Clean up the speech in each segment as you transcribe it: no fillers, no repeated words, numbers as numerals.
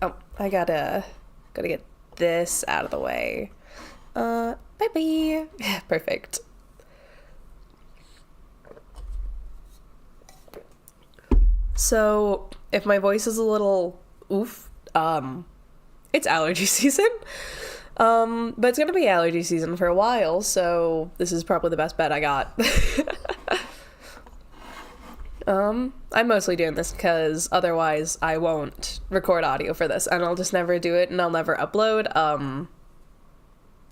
Oh, I gotta get this out of the way. Bye-bye. Perfect. So, if my voice is a little oof, it's allergy season. But it's gonna be allergy season for a while, so this is probably the best bet I got. I'm mostly doing this because otherwise I won't record audio for this, and I'll just never do it, and I'll never upload,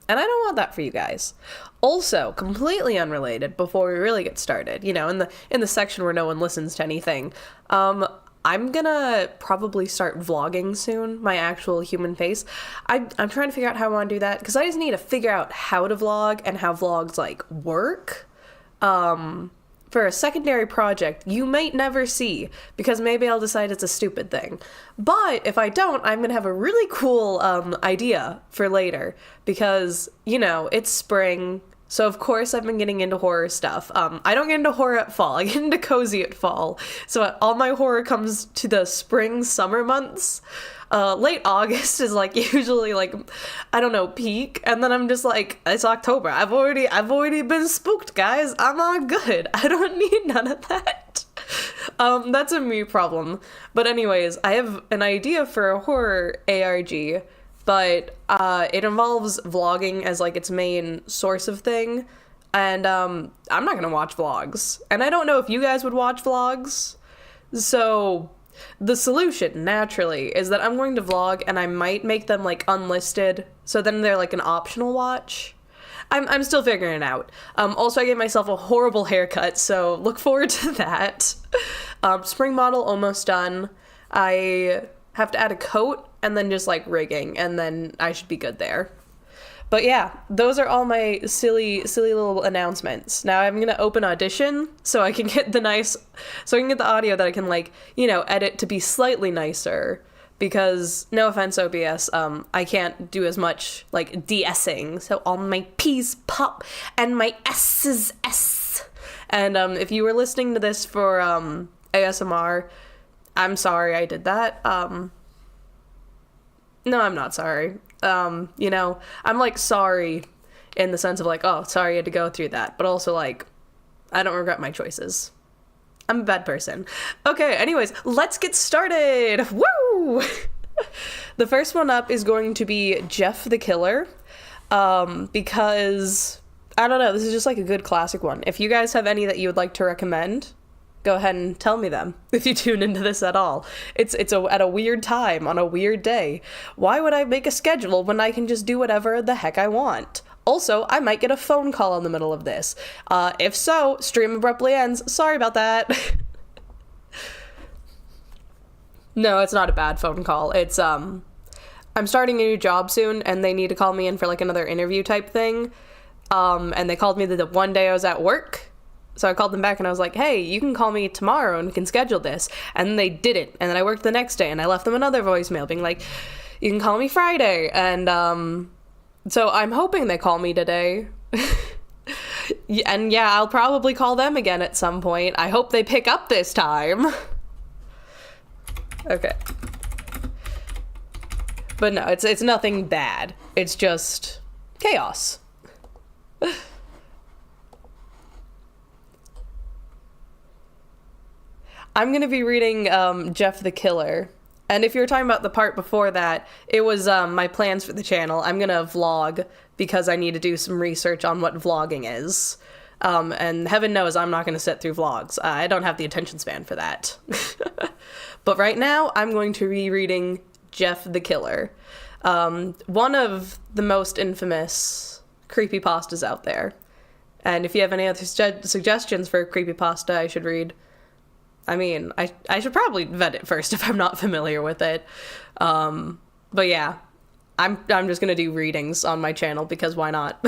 and I don't want that for you guys. Also, completely unrelated, before we really get started, you know, in the section where no one listens to anything, I'm gonna probably start vlogging soon, my actual human face. I'm trying to figure out how I want to do that, because I just need to figure out how to vlog and how vlogs, like, work. For a secondary project you might never see, because maybe I'll decide it's a stupid thing. But if I don't, I'm gonna have a really cool idea for later, because, you know, it's spring, so of course I've been getting into horror stuff. I don't get into horror at fall, I get into cozy at fall. So all my horror comes to the spring, summer months. Late August is like usually like, I don't know, peak, and then I'm just like, it's October. I've already been spooked, guys. I'm all good. I don't need none of that. That's a me problem. But anyways, I have an idea for a horror ARG, but it involves vlogging as like its main source of thing, and I'm not gonna watch vlogs, and I don't know if you guys would watch vlogs, so the solution, naturally, is that I'm going to vlog, and I might make them, like, unlisted, so then they're, like, an optional watch. I'm still figuring it out. Also, I gave myself a horrible haircut, so look forward to that. Spring model almost done. I have to add a coat, and then just, like, rigging, and then I should be good there. But yeah, those are all my silly little announcements. Now I'm gonna open Audition so I can get the audio that I can, like, you know, edit to be slightly nicer. Because, no offense, OBS, I can't do as much, like, de-essing. So all my P's pop and my S's S. And if you were listening to this for ASMR, I'm sorry I did that. No, I'm not sorry. You know, I'm, like, sorry in the sense of, like, oh, sorry you had to go through that, but also, like, I don't regret my choices. I'm a bad person. Okay, anyways, let's get started! Woo! The first one up is going to be Jeff the Killer, because, I don't know, this is just, like, a good classic one. If you guys have any that you would like to recommend, go ahead and tell me them, if you tune into this at all. It's at a weird time, on a weird day. Why would I make a schedule when I can just do whatever the heck I want? Also, I might get a phone call in the middle of this. If so, stream abruptly ends. Sorry about that. No, it's not a bad phone call. It's, I'm starting a new job soon, and they need to call me in for, like, another interview type thing. And they called me the one day I was at work. So I called them back and I was like, hey, you can call me tomorrow and we can schedule this. And then they didn't. And then I worked the next day and I left them another voicemail being like, you can call me Friday. And so I'm hoping they call me today. And yeah, I'll probably call them again at some point. I hope they pick up this time. Okay. But no, it's nothing bad. It's just chaos. I'm gonna be reading Jeff the Killer. And if you're talking about the part before that, it was my plans for the channel. I'm gonna vlog because I need to do some research on what vlogging is. And heaven knows I'm not gonna sit through vlogs. I don't have the attention span for that. But right now, I'm going to be reading Jeff the Killer. One of the most infamous creepypastas out there. And if you have any other suggestions for a creepypasta I should read, I mean, I should probably vet it first if I'm not familiar with it. But yeah, I'm just gonna do readings on my channel because why not?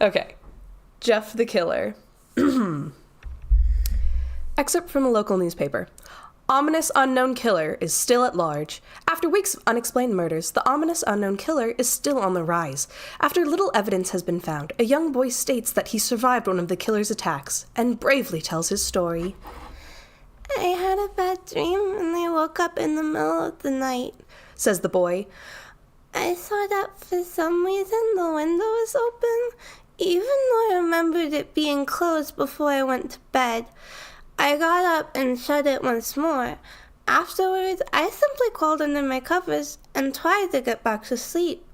Okay, Jeff the Killer. Excerpt from a local newspaper. Ominous unknown killer is still at large. After weeks of unexplained murders, the ominous unknown killer is still on the rise. After little evidence has been found, a young boy states that he survived one of the killer's attacks and bravely tells his story. I had a bad dream and they woke up in the middle of the night," says the boy. "I saw that for some reason the window was open, even though I remembered it being closed before I went to bed. I got up and shut it once more. Afterwards, I simply crawled under my covers and tried to get back to sleep.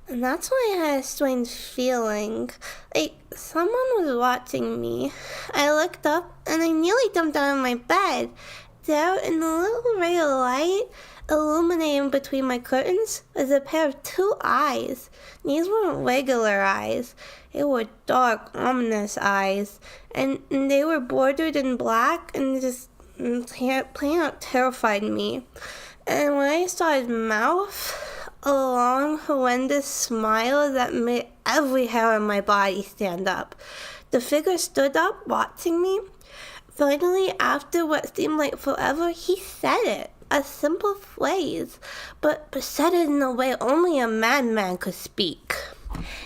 And that's when I had a strange feeling, like someone was watching me. I looked up and I nearly jumped out of my bed. There, in the little ray of light illuminating between my curtains, was a pair of two eyes. These weren't regular eyes. They were dark, ominous eyes, and they were bordered in black and just plain out terrified me. And when I saw his mouth, a long, horrendous smile that made every hair on my body stand up. The figure stood up, watching me. Finally, after what seemed like forever, he said it. A simple phrase, but said it in a way only a madman could speak.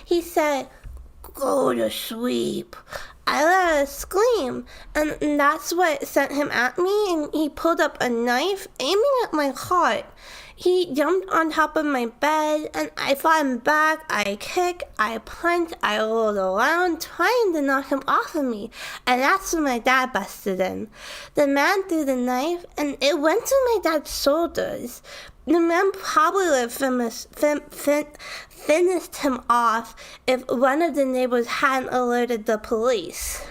He said, "Go to sleep." I let out a scream, and that's what sent him at me, and he pulled up a knife, aiming at my heart. He jumped on top of my bed, and I fought him back. I kicked, I punched, I rolled around, trying to knock him off of me, and that's when my dad busted in. The man threw the knife, and it went to my dad's shoulders. The man probably would have finished him off if one of the neighbors hadn't alerted the police.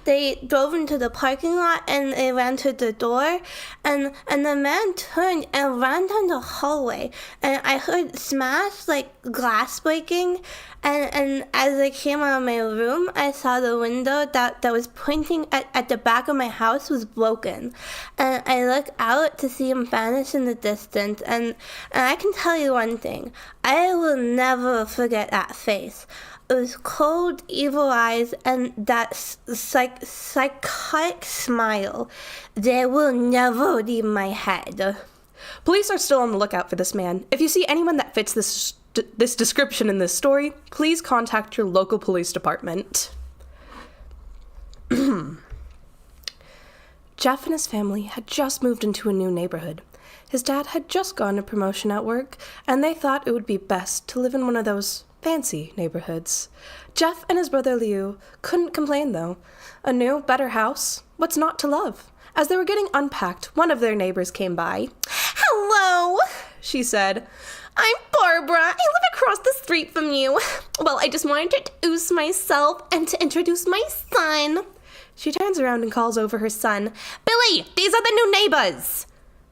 They drove into the parking lot and they ran to the door, and the man turned and ran down the hallway, and I heard smash, like glass breaking, and as I came out of my room, I saw the window that was pointing at the back of my house was broken, and I looked out to see him vanish in the distance, and I can tell you one thing, I will never forget that face. It was cold, evil eyes, and that psychotic smile. They will never leave my head. Police are still on the lookout for this man. If you see anyone that fits this description in this story, please contact your local police department. Jeff and his family had just moved into a new neighborhood. His dad had just gotten a promotion at work, and they thought it would be best to live in one of those fancy neighborhoods. Jeff and his brother Liu couldn't complain, though. A new, better house. What's not to love? As they were getting unpacked, one of their neighbors came by. "Hello," she said. "I'm Barbara. I live across the street from you. Well, I just wanted to introduce myself and to introduce my son." She turns around and calls over her son. "Billy, these are the new neighbors."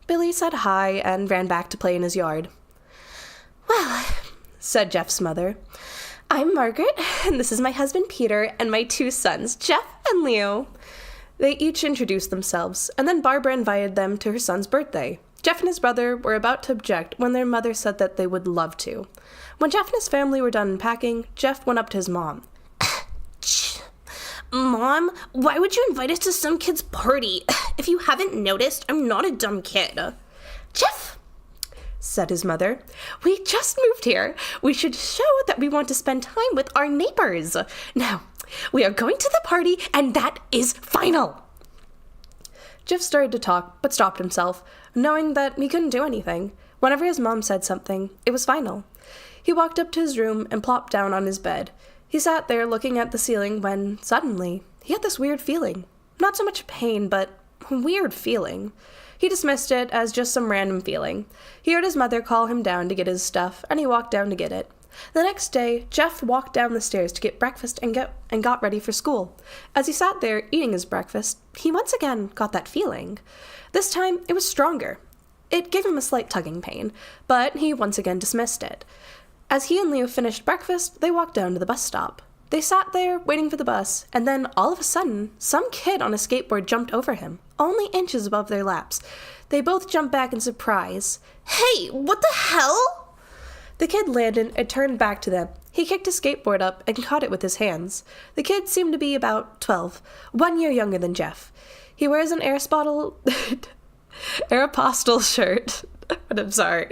Billy said hi and ran back to play in his yard. "Well," said Jeff's mother, "I'm Margaret, and this is my husband Peter and my two sons, Jeff and Leo." They each introduced themselves, and then Barbara invited them to her son's birthday. Jeff and his brother were about to object when their mother said that they would love to. When Jeff and his family were done unpacking, Jeff went up to his mom. "Mom, why would you invite us to some kid's party? If you haven't noticed, I'm not a dumb kid." "Jeff," said his mother, "we just moved here. We should show that we want to spend time with our neighbors. Now, we are going to the party, and that is final." Jeff started to talk, but stopped himself, knowing that he couldn't do anything. Whenever his mom said something, it was final. He walked up to his room and plopped down on his bed. He sat there looking at the ceiling when, suddenly, he had this weird feeling. Not so much pain, but a weird feeling. He dismissed it as just some random feeling. He heard his mother call him down to get his stuff, and he walked down to get it. The next day, Jeff walked down the stairs to get breakfast and got ready for school. As he sat there eating his breakfast, he once again got that feeling. This time, it was stronger. It gave him a slight tugging pain, but he once again dismissed it. As he and Leo finished breakfast, they walked down to the bus stop. They sat there, waiting for the bus, and then, all of a sudden, some kid on a skateboard jumped over him, only inches above their laps. They both jumped back in surprise. "Hey, what the hell?" The kid landed and turned back to them. He kicked his skateboard up and caught it with his hands. The kid seemed to be about 12, 1 year younger than Jeff. He wears an Aeropostale shirt. But I'm sorry.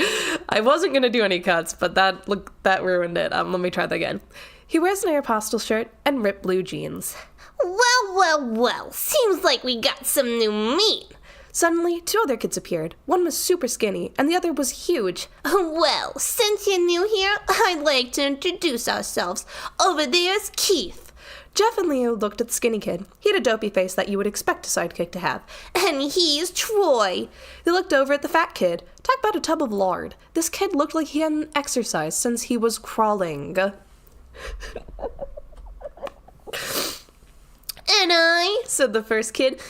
I wasn't going to do any cuts, but that ruined it. Let me try that again. He wears an Aeropostale shirt and ripped blue jeans. Well, seems like we got some new meat," Suddenly, 2 other kids appeared. One was super skinny, and the other was huge. Well, since you're new here, I'd like to introduce ourselves. Over there's Keith. Jeff and Leo looked at the skinny kid. He had a dopey face that you would expect a sidekick to have. And he's Troy. They looked over at the fat kid. Talk about a tub of lard. This kid looked like he hadn't exercised since he was crawling. And I, said the first kid.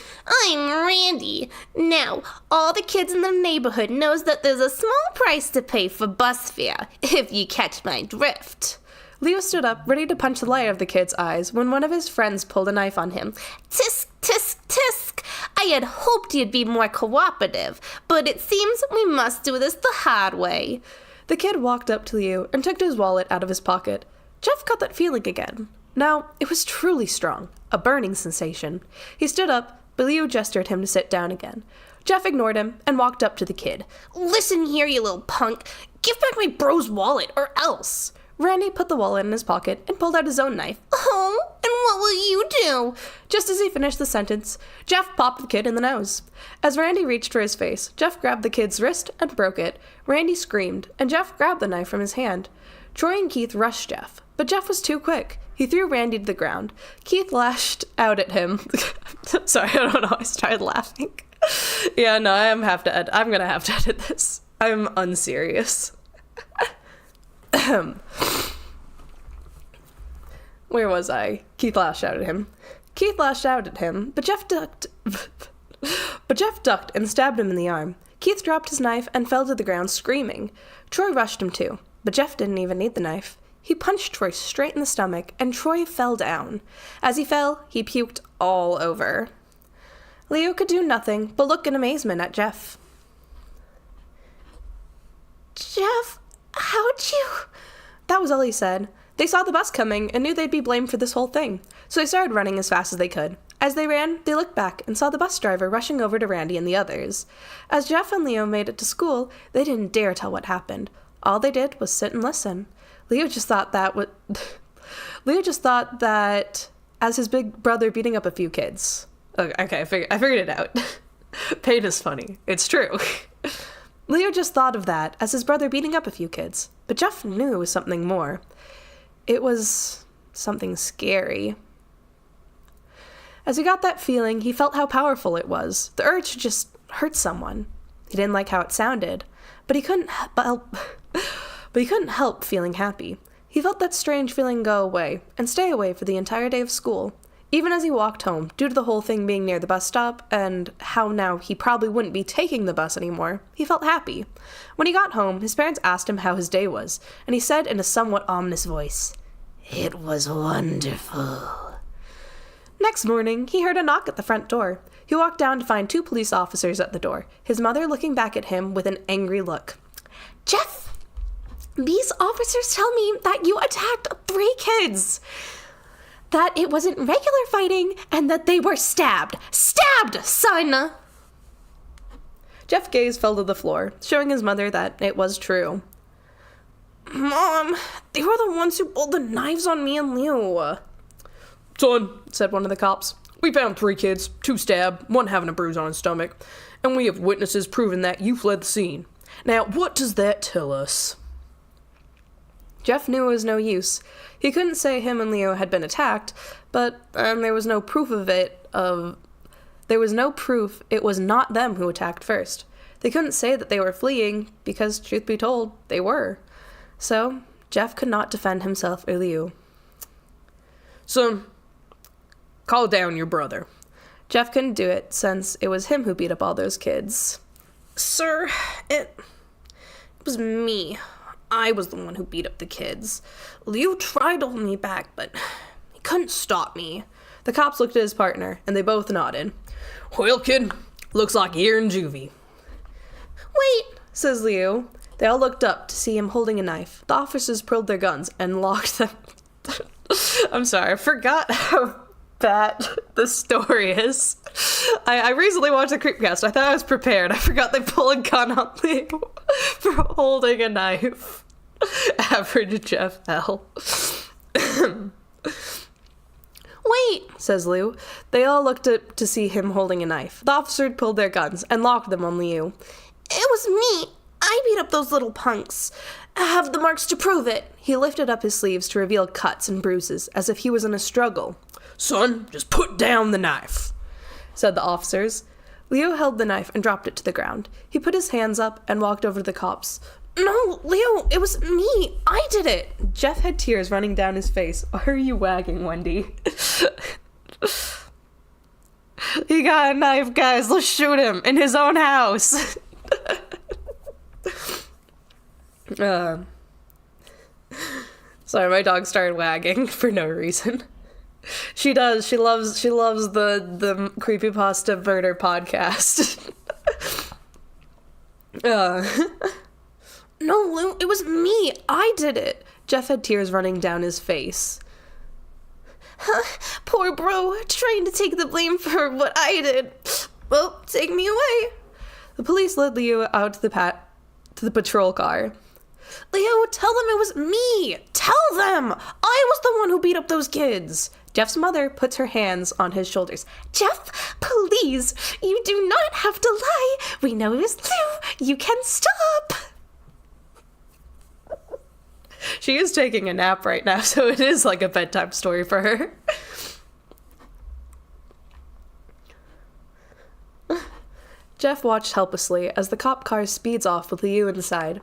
I'm Randy. Now, all the kids in the neighborhood knows that there's a small price to pay for bus fare, if you catch my drift. Leo stood up, ready to punch the light out of the kid's eyes, when one of his friends pulled a knife on him. Tisk, tisk, tisk. I had hoped you'd be more cooperative, but it seems we must do this the hard way. The kid walked up to Leo and took his wallet out of his pocket. Jeff got that feeling again. Now, it was truly strong, a burning sensation. He stood up, but Leo gestured him to sit down again. Jeff ignored him and walked up to the kid. Listen here, you little punk. Give back my bro's wallet, or else. Randy put the wallet in his pocket and pulled out his own knife. Oh, and what will you do? Just as he finished the sentence, Jeff popped the kid in the nose. As Randy reached for his face, Jeff grabbed the kid's wrist and broke it. Randy screamed, and Jeff grabbed the knife from his hand. Troy and Keith rushed Jeff, but Jeff was too quick. He threw Randy to the ground. Keith lashed out at him. Sorry, I don't know. I started laughing. Yeah, no, I'm gonna have to edit this. I'm unserious. Where was I? Keith lashed out at him. Keith lashed out at him, but Jeff ducked. But Jeff ducked and stabbed him in the arm. Keith dropped his knife and fell to the ground screaming. Troy rushed him too, but Jeff didn't even need the knife. He punched Troy straight in the stomach, and Troy fell down. As he fell, he puked all over. Leo could do nothing but look in amazement at Jeff. Jeff, how'd you... That was all he said. They saw the bus coming and knew they'd be blamed for this whole thing, so they started running as fast as they could. As they ran, they looked back and saw the bus driver rushing over to Randy and the others. As Jeff and Leo made it to school, they didn't dare tell what happened. All they did was sit and listen. Leo just thought that as his big brother beating up a few kids. Okay, I figured it out. Pain is funny. It's true. Leo just thought of that as his brother beating up a few kids. But Jeff knew it was something more. It was something scary. As he got that feeling, he felt how powerful it was. The urge to just hurt someone. He didn't like how it sounded, but he couldn't help feeling happy. He felt that strange feeling go away and stay away for the entire day of school. Even as he walked home, due to the whole thing being near the bus stop and how now he probably wouldn't be taking the bus anymore, he felt happy. When he got home, his parents asked him how his day was, and he said in a somewhat ominous voice, "It was wonderful." Next morning, he heard a knock at the front door. He walked down to find 2 police officers at the door, his mother looking back at him with an angry look. Jeff, these officers tell me that you attacked 3 kids. That it wasn't regular fighting, and that they were stabbed. Stabbed, son! Jeff's gaze fell to the floor, showing his mother that it was true. Mom, they were the ones who pulled the knives on me and Leo. "Son," said one of the cops, "we found 3 kids, 2 stabbed, 1 having a bruise on his stomach, and we have witnesses proving that you fled the scene. Now, what does that tell us?" Jeff knew it was no use. He couldn't say him and Leo had been attacked, but there was no proof it was not them who attacked first. They couldn't say that they were fleeing, because, truth be told, they were. So, Jeff could not defend himself or Leo. "Son, call down your brother." Jeff couldn't do it, since it was him who beat up all those kids. Sir, it was me. I was the one who beat up the kids. Leo tried to hold me back, but he couldn't stop me. The cops looked at his partner, and they both nodded. "Well, kid, looks like you're in juvie." "Wait," says Leo. They all looked up to see him holding a knife. The officers pulled their guns and locked them. I'm sorry, I forgot how bad the story is. I recently watched a Creepypastas. I thought I was prepared. I forgot they pull a gun on Leo for holding a knife. Average Jeff L. Wait! says Liu. They all looked up to see him holding a knife. The officer pulled their guns and locked them on Liu. It was me. I beat up those little punks. I have the marks to prove it. He lifted up his sleeves to reveal cuts and bruises, as if he was in a struggle. Son, just put down the knife, said the officers. Leo held the knife and dropped it to the ground. He put his hands up and walked over to the cops. No, Leo, it was me. I did it. Jeff had tears running down his face. Why are you wagging, Wendy? He got a knife, guys. Let's shoot him in his own house. Sorry, my dog started wagging for no reason. She does. She loves the Creepypasta murder podcast. No, Lou, it was me. I did it. Jeff had tears running down his face. Poor bro, trying to take the blame for what I did. Well, take me away. The police led Leo out to the patrol car. Leo, tell them it was me. Tell them. I was the one who beat up those kids. Jeff's mother puts her hands on his shoulders. Jeff, please, you do not have to lie. We know it was Lou. You can stop. She is taking a nap right now, so it is like a bedtime story for her. Jeff watched helplessly as the cop car speeds off with Liu inside.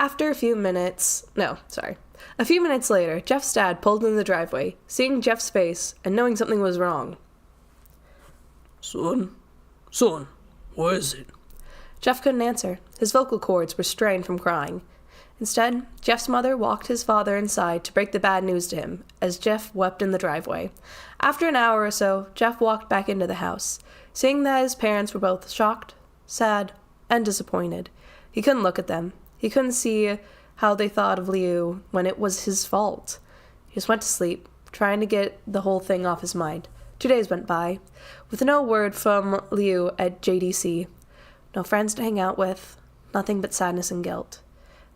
A few minutes later, Jeff's dad pulled in the driveway, seeing Jeff's face and knowing something was wrong. Son, what is it? Jeff couldn't answer. His vocal cords were strained from crying. Instead, Jeff's mother walked his father inside to break the bad news to him, as Jeff wept in the driveway. After an hour or so, Jeff walked back into the house, seeing that his parents were both shocked, sad, and disappointed. He couldn't look at them. He couldn't see how they thought of Liu when it was his fault. He just went to sleep, trying to get the whole thing off his mind. 2 days went by, with no word from Liu at JDC. No friends to hang out with, nothing but sadness and guilt.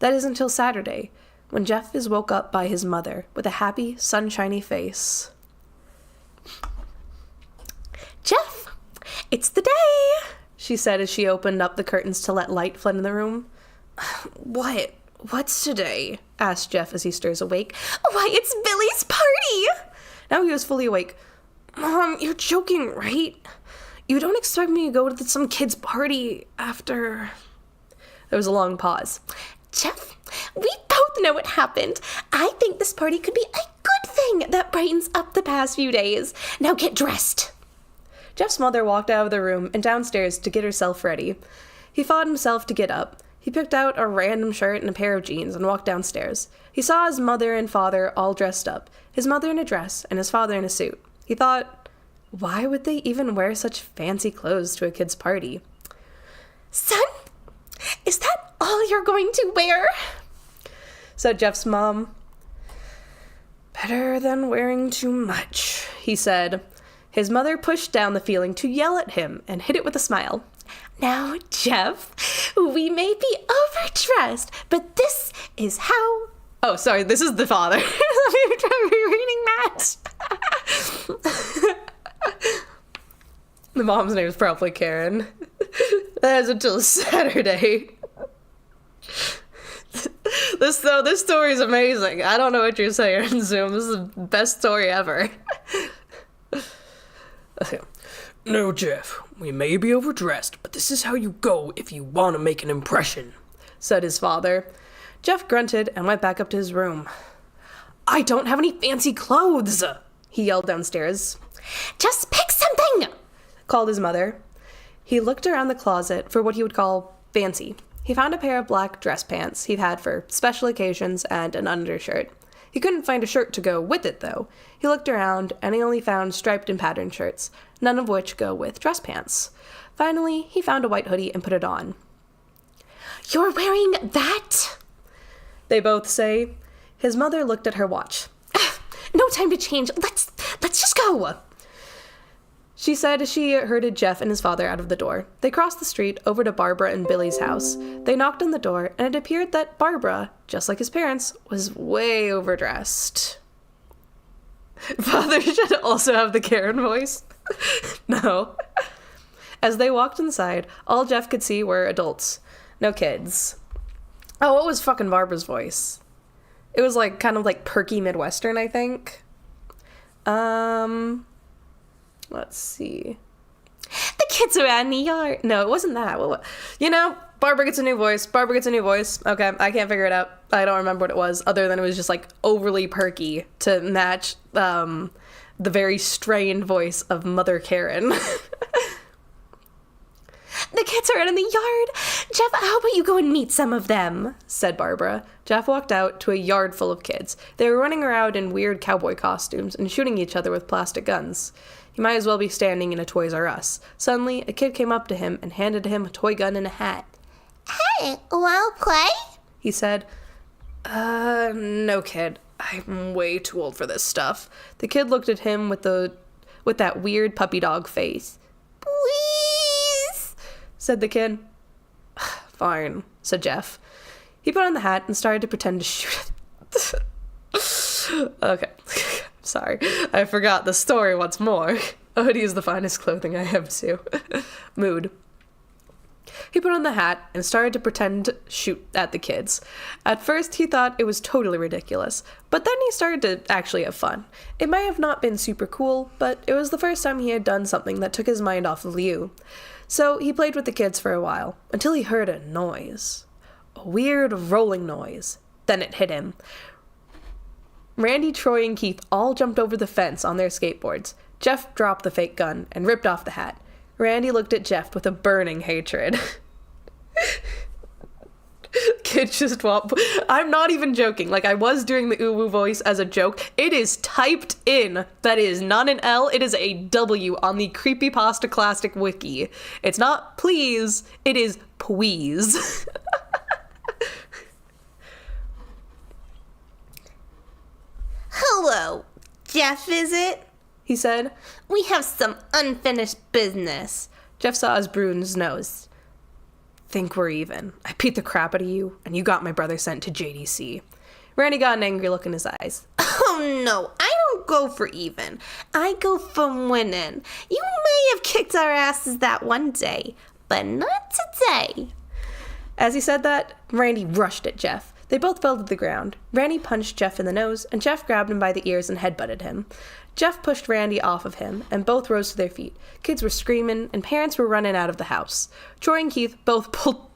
That is until Saturday, when Jeff is woke up by his mother with a happy, sunshiny face. Jeff, it's the day, she said as she opened up the curtains to let light flood in the room. What? What's today? Asked Jeff as he stirs awake. Why, it's Billy's party! Now he was fully awake. Mom, you're joking, right? You don't expect me to go to some kid's party after... There was a long pause. Jeff, we both know what happened. I think this party could be a good thing that brightens up the past few days. Now get dressed. Jeff's mother walked out of the room and downstairs to get herself ready. He fought himself to get up. He picked out a random shirt and a pair of jeans and walked downstairs. He saw his mother and father all dressed up, his mother in a dress and his father in a suit. He thought, why would they even wear such fancy clothes to a kid's party? Son, is that all you're going to wear? Said Jeff's mom. Better than wearing too much, he said. His mother pushed down the feeling to yell at him and hit it with a smile. Now, Jeff, we may be overdressed, but this is how... Oh, sorry, this is the father. Let me try rereading that. The mom's name is probably Karen. That is until Saturday. This story is amazing. I don't know what you're saying, Zoom. This is the best story ever. No, Jeff, we may be overdressed, but this is how you go if you want to make an impression, said his father. Jeff grunted and went back up to his room. I don't have any fancy clothes, he yelled downstairs. Just pick something, called his mother. He looked around the closet for what he would call fancy. He found a pair of black dress pants he'd had for special occasions and an undershirt. He couldn't find a shirt to go with it, though. He looked around, and he only found striped and patterned shirts, none of which go with dress pants. Finally, he found a white hoodie and put it on. You're wearing that? They both say. His mother looked at her watch. No time to change. Let's just go. She said as she herded Jeff and his father out of the door. They crossed the street over to Barbara and Billy's house. They knocked on the door, and it appeared that Barbara, just like his parents, was way overdressed. Father should also have the Karen voice. No. As they walked inside, all Jeff could see were adults. No kids. Oh, what was fucking Barbara's voice? It was like kind of like perky Midwestern, I think. Let's see. The kids around the yard. No, it wasn't that. Barbara gets a new voice. Barbara gets a new voice. Okay, I can't figure it out. I don't remember what it was, other than it was just like overly perky to match the very strained voice of Mother Karen. The kids are out in the yard. Jeff, how about you go and meet some of them? Said Barbara. Jeff walked out to a yard full of kids. They were running around in weird cowboy costumes and shooting each other with plastic guns. He might as well be standing in a Toys R Us. Suddenly, a kid came up to him and handed him a toy gun and a hat. Hey, wanna play? He said, no, kid. I'm way too old for this stuff. The kid looked at him with that weird puppy dog face. Please, said the kid. Fine, said Jeff. He put on the hat and started to pretend to shoot it. Okay. Sorry. I forgot the story once more. A hoodie is the finest clothing I have too. Mood. He put on the hat and started to pretend to shoot at the kids. At first, he thought it was totally ridiculous, but then he started to actually have fun. It might have not been super cool, but it was the first time he had done something that took his mind off of Liu. So he played with the kids for a while, until he heard a noise. A weird rolling noise. Then it hit him. Randy, Troy, and Keith all jumped over the fence on their skateboards. Jeff dropped the fake gun and ripped off the hat. Randy looked at Jeff with a burning hatred. Kid just walked. I'm not even joking. Like, I was doing the uwu voice as a joke. It is typed in. That is not an L. It is a W on the Creepypasta Classic Wiki. It's not please. It is please. hello, Jeff, is it? He said. We have some unfinished business. Jeff saw his bruised nose. Think we're even. I beat the crap out of you, and you got my brother sent to JDC. Randy got an angry look in his eyes. Oh no, I don't go for even. I go for winning. You may have kicked our asses that one day, but not today. As he said that, Randy rushed at Jeff. They both fell to the ground. Randy punched Jeff in the nose, and Jeff grabbed him by the ears and headbutted him. Jeff pushed Randy off of him, and both rose to their feet. Kids were screaming, and parents were running out of the house. Troy and Keith both pulled...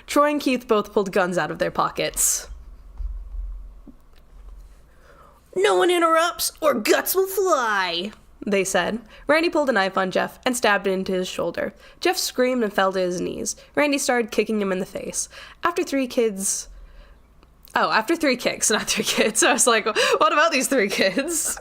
Troy and Keith both pulled guns out of their pockets. No one interrupts, or guts will fly, they said. Randy pulled a knife on Jeff and stabbed it into his shoulder. Jeff screamed and fell to his knees. Randy started kicking him in the face. After three kicks, not 3 kids. I was like, what about these 3 kids?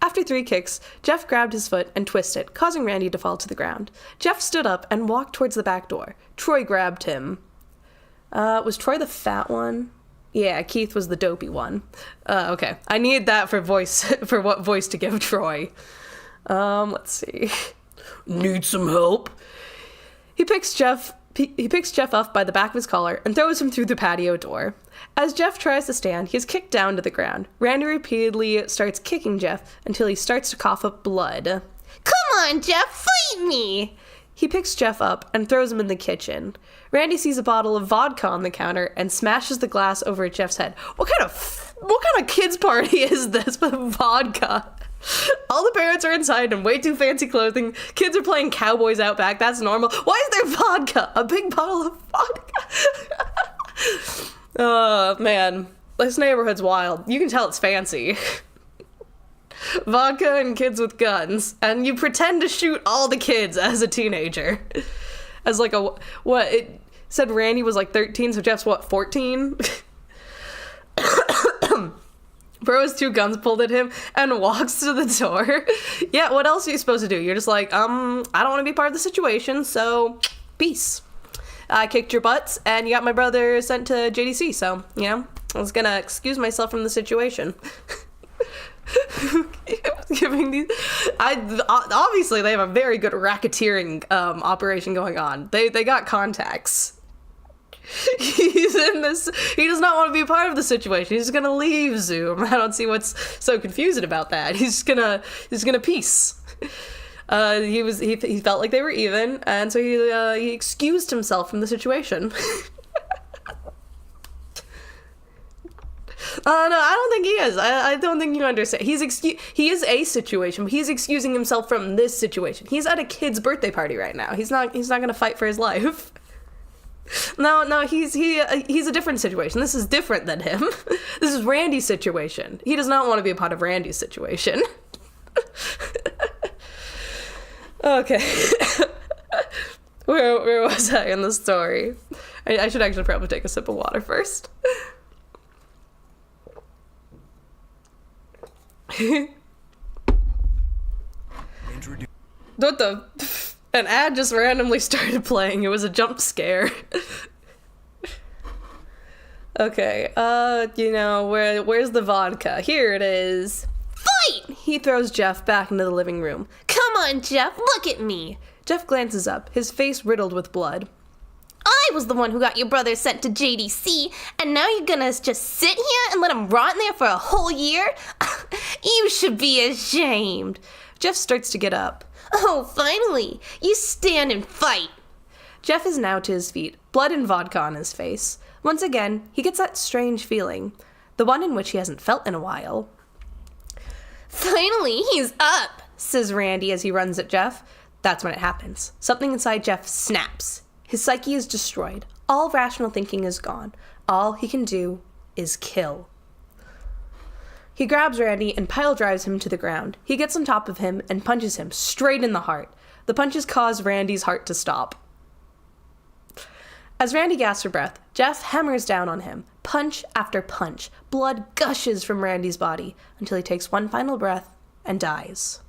After 3 kicks, Jeff grabbed his foot and twisted, causing Randy to fall to the ground. Jeff stood up and walked towards the back door. Troy grabbed him. Was Troy the fat one? Yeah, Keith was the dopey one. Okay. I need that for what voice to give Troy. Let's see. Need some help? He picks Jeff up by the back of his collar and throws him through the patio door. As Jeff tries to stand, he is kicked down to the ground. Randy repeatedly starts kicking Jeff until he starts to cough up blood. Come on, Jeff, fight me! He picks Jeff up and throws him in the kitchen. Randy sees a bottle of vodka on the counter and smashes the glass over at Jeff's head. What kind of kids party is this with vodka? All the parents are inside in way too fancy clothing. Kids are playing cowboys out back. That's normal. Why is there vodka? A big bottle of vodka. Oh, man. This neighborhood's wild. You can tell it's fancy. Vodka and kids with guns. And you pretend to shoot all the kids as a teenager. As like it said Randy was like 13, so Jeff's 14? Bro has 2 guns pulled at him and walks to the door. Yeah, what else are you supposed to do? You're just like, I don't want to be part of the situation, so peace. I kicked your butts, and you got my brother sent to JDC, so, you know, I was gonna excuse myself from the situation. Give giving these. Obviously they have a very good racketeering operation going on. They got contacts. He's in this. He does not want to be a part of the situation. He's gonna leave Zoom. I don't see what's so confusing about that. He's gonna peace. He felt like they were even, and so he excused himself from the situation. No, I don't think he is. I don't think you understand. He is a situation, but he's excusing himself from this situation. He's at a kid's birthday party right now. He's not gonna fight for his life. No, he's a different situation. This is different than him. This is Randy's situation. He does not want to be a part of Randy's situation. Okay. Where was I in the story? I should actually probably take a sip of water first. What the? An ad just randomly started playing. It was a jump scare. Okay, where's the vodka? Here it is. Fight! He throws Jeff back into the living room. Come on, Jeff, look at me. Jeff glances up, his face riddled with blood. I was the one who got your brother sent to JDC, and now you're gonna just sit here and let him rot in there for a whole year? You should be ashamed. Jeff starts to get up. Oh, finally! You stand and fight! Jeff is now to his feet, blood and vodka on his face. Once again, he gets that strange feeling, the one in which he hasn't felt in a while. Finally, he's up, says Randy as he runs at Jeff. That's when it happens. Something inside Jeff snaps. His psyche is destroyed. All rational thinking is gone. All he can do is kill. He grabs Randy and pile drives him to the ground. He gets on top of him and punches him straight in the heart. The punches cause Randy's heart to stop. As Randy gasps for breath, Jeff hammers down on him. Punch after punch. Blood gushes from Randy's body until he takes one final breath and dies.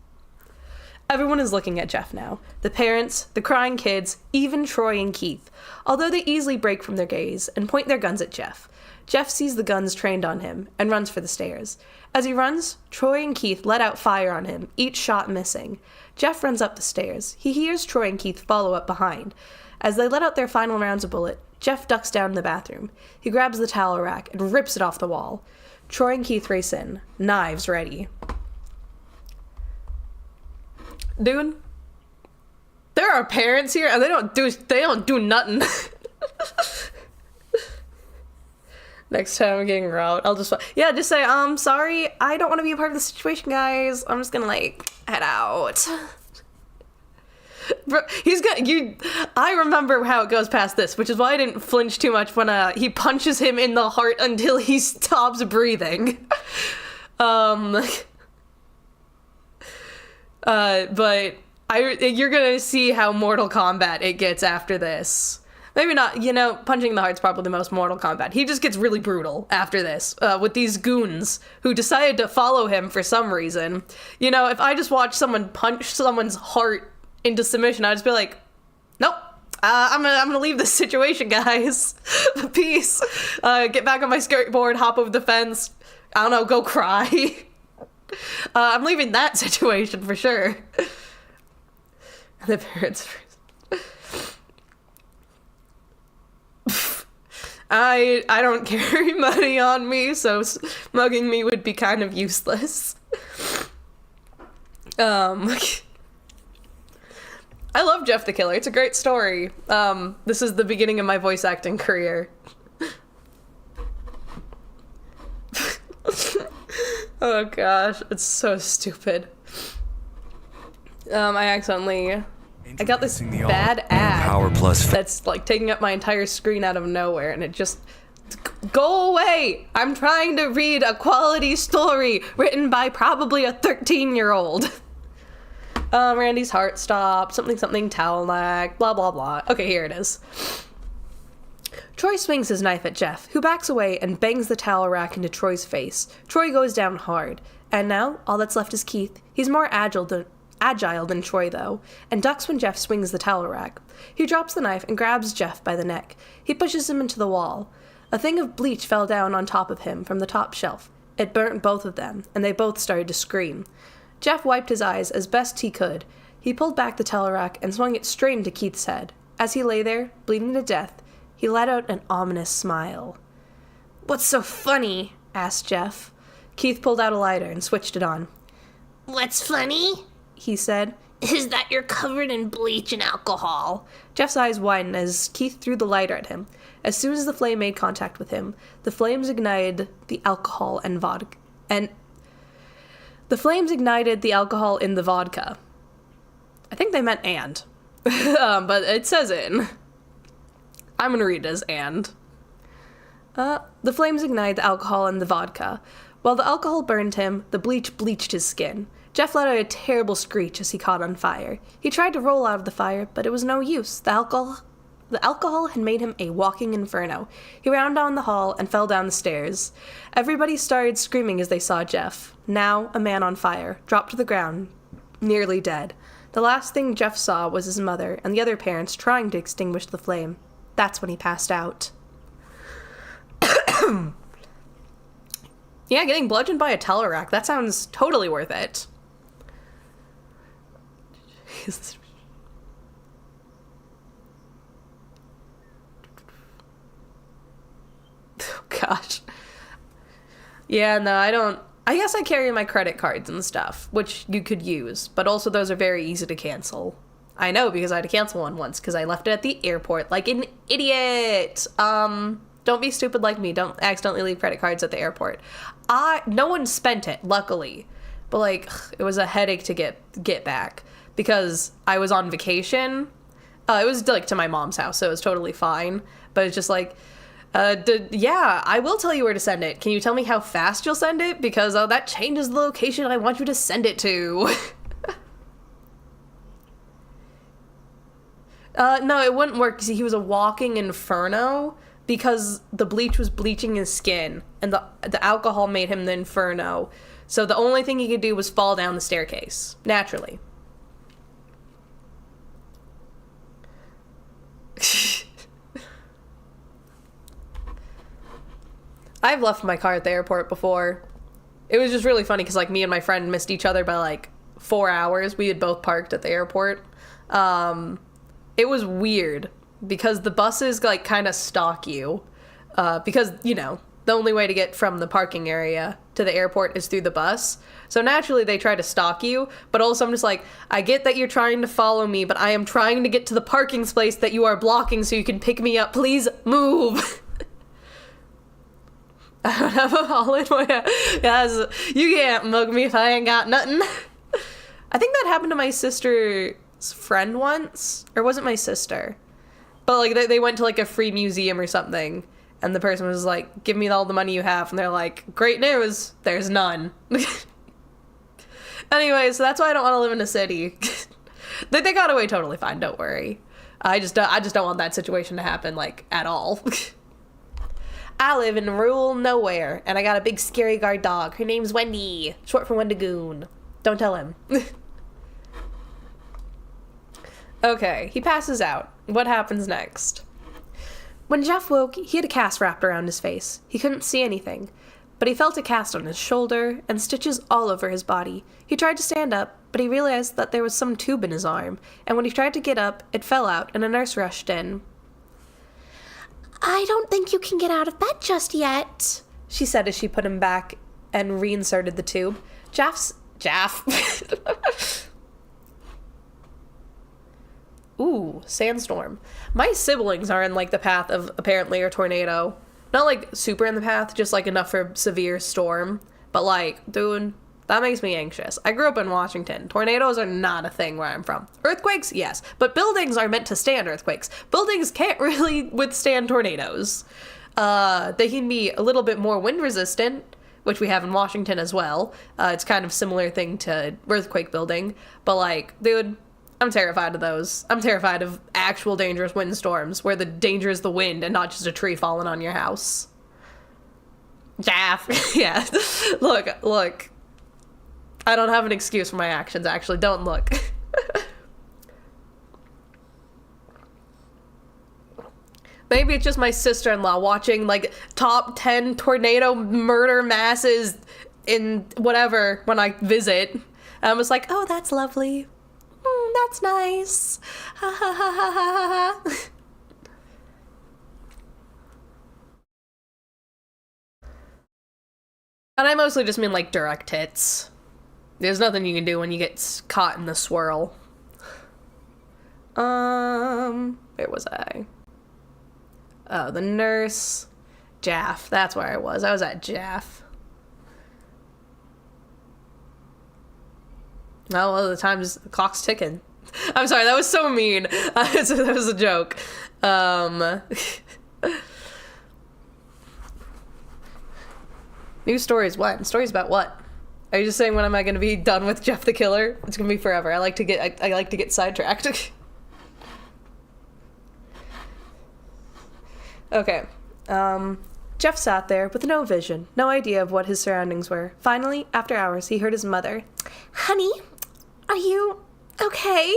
Everyone is looking at Jeff now. The parents, the crying kids, even Troy and Keith. Although they easily break from their gaze and point their guns at Jeff. Jeff sees the guns trained on him and runs for the stairs. As he runs, Troy and Keith let out fire on him, each shot missing. Jeff runs up the stairs. He hears Troy and Keith follow up behind. As they let out their final rounds of bullet, Jeff ducks down in the bathroom. He grabs the towel rack and rips it off the wall. Troy and Keith race in, knives ready. Dude, there are parents here and they don't do nothing. Next time I'm getting robbed, I'll just say, sorry, I don't want to be a part of the situation, guys. I'm just gonna head out. Bro, I remember how it goes past this, which is why I didn't flinch too much when he punches him in the heart until he stops breathing. But you're gonna see how Mortal Kombat it gets after this. Maybe not, punching the heart's probably the most Mortal Kombat. He just gets really brutal after this, with these goons who decided to follow him for some reason. If I just watched someone punch someone's heart into submission, I'd just be like, nope, I'm gonna leave this situation, guys. Peace. Get back on my skateboard, hop over the fence, I don't know, go cry. I'm leaving that situation for sure. The parents first. I don't carry money on me, so mugging me would be kind of useless. I love Jeff the Killer. It's a great story. This is the beginning of my voice acting career. Oh gosh, it's so stupid. I got this bad ad Power Plus that's taking up my entire screen out of nowhere, and it just go away. I'm trying to read a quality story written by probably a 13-year-old. Randy's heart stopped, something towel lag, blah blah blah. Okay, here it is. Troy swings his knife at Jeff, who backs away and bangs the towel rack into Troy's face. Troy goes down hard, and now all that's left is Keith. He's more agile than Troy, though, and ducks when Jeff swings the towel rack. He drops the knife and grabs Jeff by the neck. He pushes him into the wall. A thing of bleach fell down on top of him from the top shelf. It burnt both of them, and they both started to scream. Jeff wiped his eyes as best he could. He pulled back the towel rack and swung it straight into Keith's head. As he lay there, bleeding to death, he let out an ominous smile. "What's so funny?" asked Jeff. Keith pulled out a lighter and switched it on. "What's funny," he said, "is that you're covered in bleach and alcohol." Jeff's eyes widened as Keith threw the lighter at him. As soon as the flame made contact with him, the flames ignited the alcohol in the vodka. I think they meant and. But it says in. I'm gonna read it as and. The flames ignited the alcohol in the vodka. While the alcohol burned him, the bleach bleached his skin. Jeff let out a terrible screech as he caught on fire. He tried to roll out of the fire, but it was no use. The alcohol had made him a walking inferno. He ran down the hall and fell down the stairs. Everybody started screaming as they saw Jeff, now a man on fire, dropped to the ground, nearly dead. The last thing Jeff saw was his mother and the other parents trying to extinguish the flame. That's when he passed out. Yeah, getting bludgeoned by a towel rack, that sounds totally worth it. Oh, gosh. Yeah, no, I guess I carry my credit cards and stuff, which you could use, but also those are very easy to cancel. I know, because I had to cancel one once, because I left it at the airport like an idiot. Don't be stupid like me. Don't accidentally leave credit cards at the airport. No one spent it, luckily. But, like, it was a headache to get back, because I was on vacation. It was, like, to my mom's house, so it was totally fine. But it's just like, yeah, I will tell you where to send it. Can you tell me how fast you'll send it? Because that changes the location I want you to send it to. No, it wouldn't work because he was a walking inferno because the bleach was bleaching his skin and the alcohol made him the inferno. So the only thing he could do was fall down the staircase, naturally. I've left my car at the airport before. It was just really funny because, like, me and my friend missed each other by, like, 4 hours. We had both parked at the airport. It was weird because the buses, like, kind of stalk you. Because, you know, the only way to get from the parking area to the airport is through the bus. So naturally they try to stalk you, but also I'm just like, I get that you're trying to follow me, but I am trying to get to the parking space that you are blocking so you can pick me up. Please move. I don't have a hole in my head. Guys, you can't mug me if I ain't got nothing. I think that happened to my sister's friend once. Or was it my sister? But, like, they went to, like, a free museum or something. And the person was like, give me all the money you have. And they're like, great news. There's none. Anyway, so that's why I don't want to live in a city. They got away totally fine. Don't worry. I just don't want that situation to happen, like, at all. I live in rural nowhere, and I got a big scary guard dog. Her name's Wendy, short for Wendigoon. Don't tell him. Okay, he passes out. What happens next? When Jeff woke, he had a cast wrapped around his face. He couldn't see anything, but he felt a cast on his shoulder and stitches all over his body. He tried to stand up, but he realized that there was some tube in his arm, and when he tried to get up, it fell out, and a nurse rushed in. I don't think you can get out of bed just yet, she said as she put him back and reinserted the tube. Jaff. Ooh, sandstorm. My siblings are in, like, the path of, apparently, a tornado. Not, like, super in the path, just, like, enough for severe storm. But, like, dude, that makes me anxious. I grew up in Washington. Tornadoes are not a thing where I'm from. Earthquakes, yes. But buildings are meant to stand earthquakes. Buildings can't really withstand tornadoes. They can be a little bit more wind resistant, which we have in Washington as well. It's kind of similar thing to earthquake building. But, like, dude, I'm terrified of those. I'm terrified of actual dangerous windstorms where the danger is the wind and not just a tree falling on your house. Jaff. Yeah. Look. I don't have an excuse for my actions, actually. Don't look. Maybe it's just my sister-in-law watching, like, top 10 tornado murder masses in whatever when I visit. And I was like, oh, that's lovely. That's nice. Ha ha ha ha ha ha. And I mostly just mean like direct hits. There's nothing you can do when you get caught in the swirl. Where was I? Oh, the nurse. Jaff. That's where I was. I was at Jaff. Well, the time's the clock's ticking. I'm sorry, that was so mean. That was a joke. New stories. What? Stories about what? Are you just saying when am I going to be done with Jeff the Killer? It's going to be forever. I like to get sidetracked. Okay. Jeff sat there with no vision, no idea of what his surroundings were. Finally, after hours, he heard his mother. Honey, are you okay?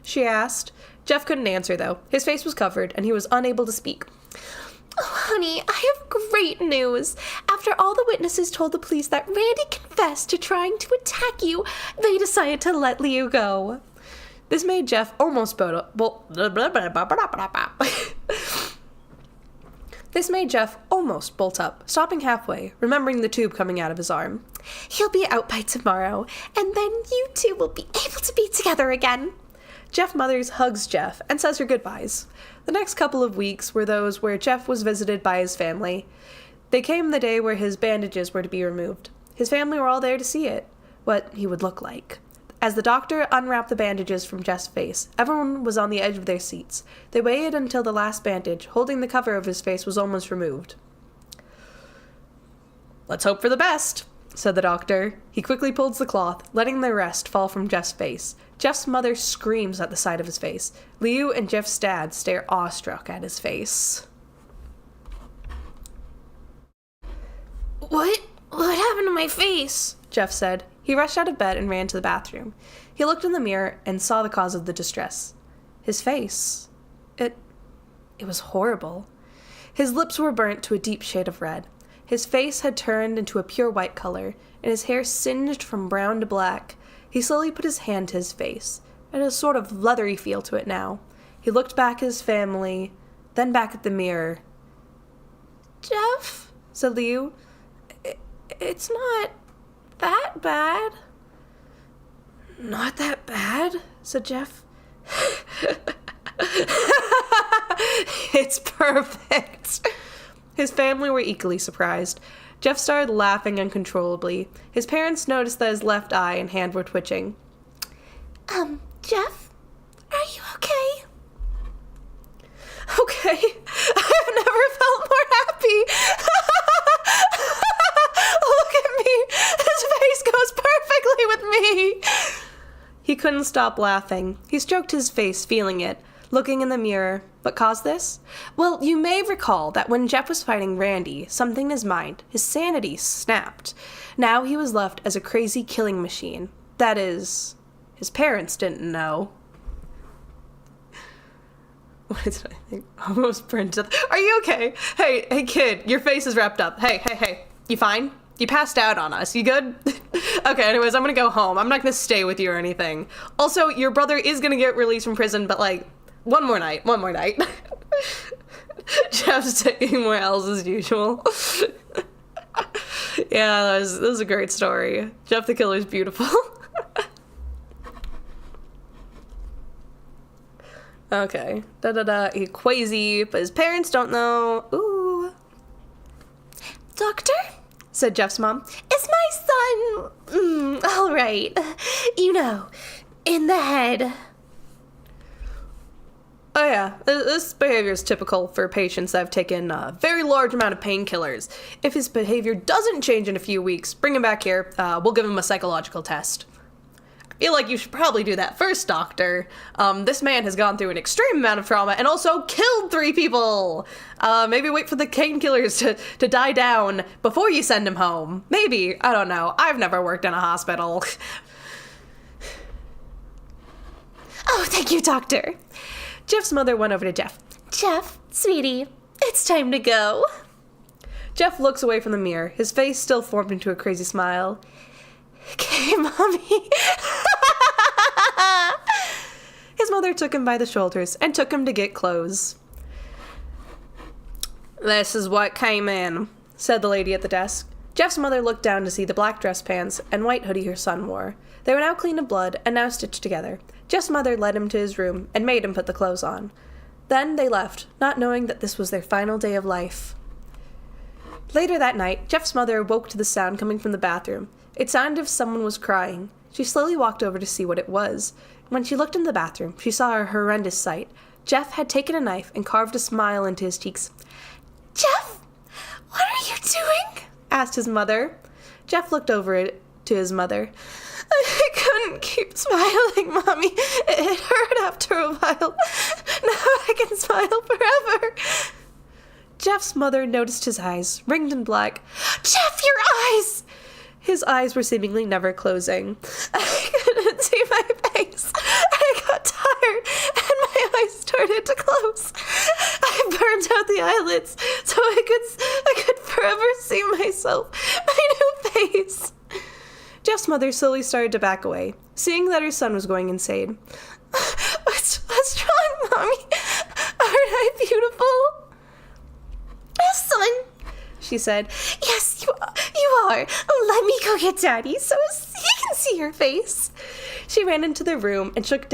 She asked. Jeff couldn't answer, though. His face was covered, and he was unable to speak. Oh, honey, I have great news. After all the witnesses told the police that Randy confessed to trying to attack you, they decided to let Leo go. This made Jeff almost bolt up, stopping halfway, remembering the tube coming out of his arm. He'll be out by tomorrow, and then you two will be able to be together again. Jeff Mothers hugs Jeff and says her goodbyes. The next couple of weeks were those where Jeff was visited by his family. They came the day where his bandages were to be removed. His family were all there to see it, what he would look like. As the doctor unwrapped the bandages from Jeff's face, everyone was on the edge of their seats. They waited until the last bandage, holding the cover of his face, was almost removed. Let's hope for the best, said the doctor. He quickly pulls the cloth, letting the rest fall from Jeff's face. Jeff's mother screams at the sight of his face. Liu and Jeff's dad stare awestruck at his face. What happened to my face? Jeff said. He rushed out of bed and ran to the bathroom. He looked in the mirror and saw the cause of the distress. His face. It was horrible. His lips were burnt to a deep shade of red. His face had turned into a pure white color, and his hair singed from brown to black. He slowly put his hand to his face. It had a sort of leathery feel to it now. He looked back at his family, then back at the mirror. Jeff, said Liu. It's not that bad. Not that bad, said Jeff. It's perfect. His family were equally surprised. Jeff started laughing uncontrollably. His parents noticed that his left eye and hand were twitching. Jeff, are you okay? Okay. I've never felt more happy. Look at me. His face goes perfectly with me. He couldn't stop laughing. He stroked his face, feeling it, looking in the mirror. What caused this? Well, you may recall that when Jeff was fighting Randy, something in his mind, his sanity, snapped. Now he was left as a crazy killing machine. That is, his parents didn't know. What did I think? Almost burned to Are you okay? Hey, kid, your face is wrapped up. Hey. You fine? You passed out on us. You good? Okay, anyways, I'm gonna go home. I'm not gonna stay with you or anything. Also, your brother is gonna get released from prison, but like, one more night. Jeff's taking more L's as usual. Yeah, that was a great story. Jeff the Killer's beautiful. Okay. He quasi, but his parents don't know. Ooh. Doctor? Said Jeff's mom. Is my son... all right. You know, in the head. Oh yeah, this behavior is typical for patients that have taken a very large amount of painkillers. If his behavior doesn't change in a few weeks, bring him back here. We'll give him a psychological test. I feel like you should probably do that first, doctor. This man has gone through an extreme amount of trauma and also killed 3 people. Maybe wait for the painkillers to die down before you send him home. Maybe, I don't know. I've never worked in a hospital. Oh, thank you, doctor. Jeff's mother went over to Jeff. Jeff, sweetie, it's time to go. Jeff looks away from the mirror, his face still formed into a crazy smile. Okay, Mommy. His mother took him by the shoulders and took him to get clothes. "This is what came in," said the lady at the desk. Jeff's mother looked down to see the black dress pants and white hoodie her son wore. They were now clean of blood and now stitched together. Jeff's mother led him to his room and made him put the clothes on. Then they left, not knowing that this was their final day of life. Later that night, Jeff's mother woke to the sound coming from the bathroom. It sounded as if someone was crying. She slowly walked over to see what it was. When she looked in the bathroom, she saw a horrendous sight. Jeff had taken a knife and carved a smile into his cheeks. Jeff, what are you doing? Asked his mother. Jeff looked over it to his mother. I couldn't keep smiling, Mommy. It hurt after a while. Now I can smile forever. Jeff's mother noticed his eyes, ringed in black. Jeff, your eyes! His eyes were seemingly never closing. I couldn't see my face. I got tired, and my eyes started to close. I burned out the eyelids so I could forever see myself, my new face. Jeff's mother slowly started to back away, seeing that her son was going insane. What's wrong, Mommy? Aren't I beautiful? Son, she said. Yes, you are. Let me go get Daddy so he can see your face. She ran into the room and shook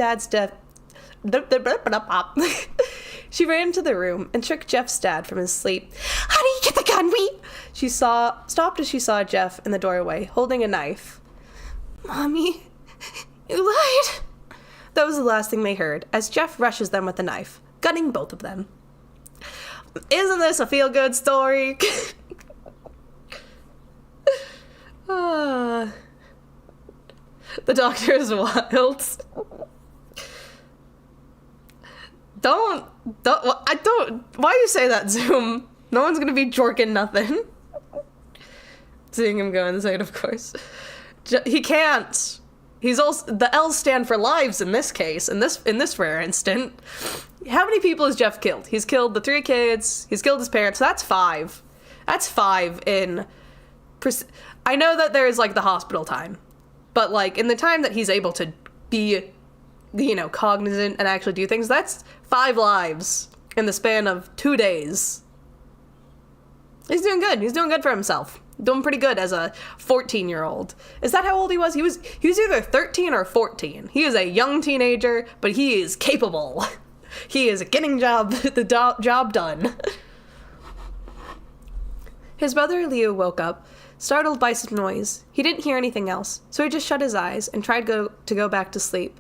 She ran into the room and shook Jeff's dad from his sleep. Honey, get the gun, She stopped as she saw Jeff in the doorway, holding a knife. Mommy, you lied. That was the last thing they heard, as Jeff rushes them with a knife, gunning both of them. Isn't this a feel-good story? The doctor is wild. Why you say that, Zoom? No one's gonna be jorking nothing. Seeing him go insane, of course. He can't. He's also, the L's stand for lives in this case, in this rare instant. How many people has Jeff killed? He's killed the 3 kids, he's killed his parents, so that's 5. That's 5 in... I know that there is, like, the hospital time, but, like, in the time that he's able to be, cognizant and actually do things, that's 5 lives in the span of 2 days. He's doing good. He's doing good for himself. Doing pretty good as a 14-year-old. Is that how old he was? He was either 13 or 14. He is a young teenager, but he is capable. He is getting the job done. His brother Leo woke up, startled by some noise. He didn't hear anything else, so he just shut his eyes and tried to go back to sleep.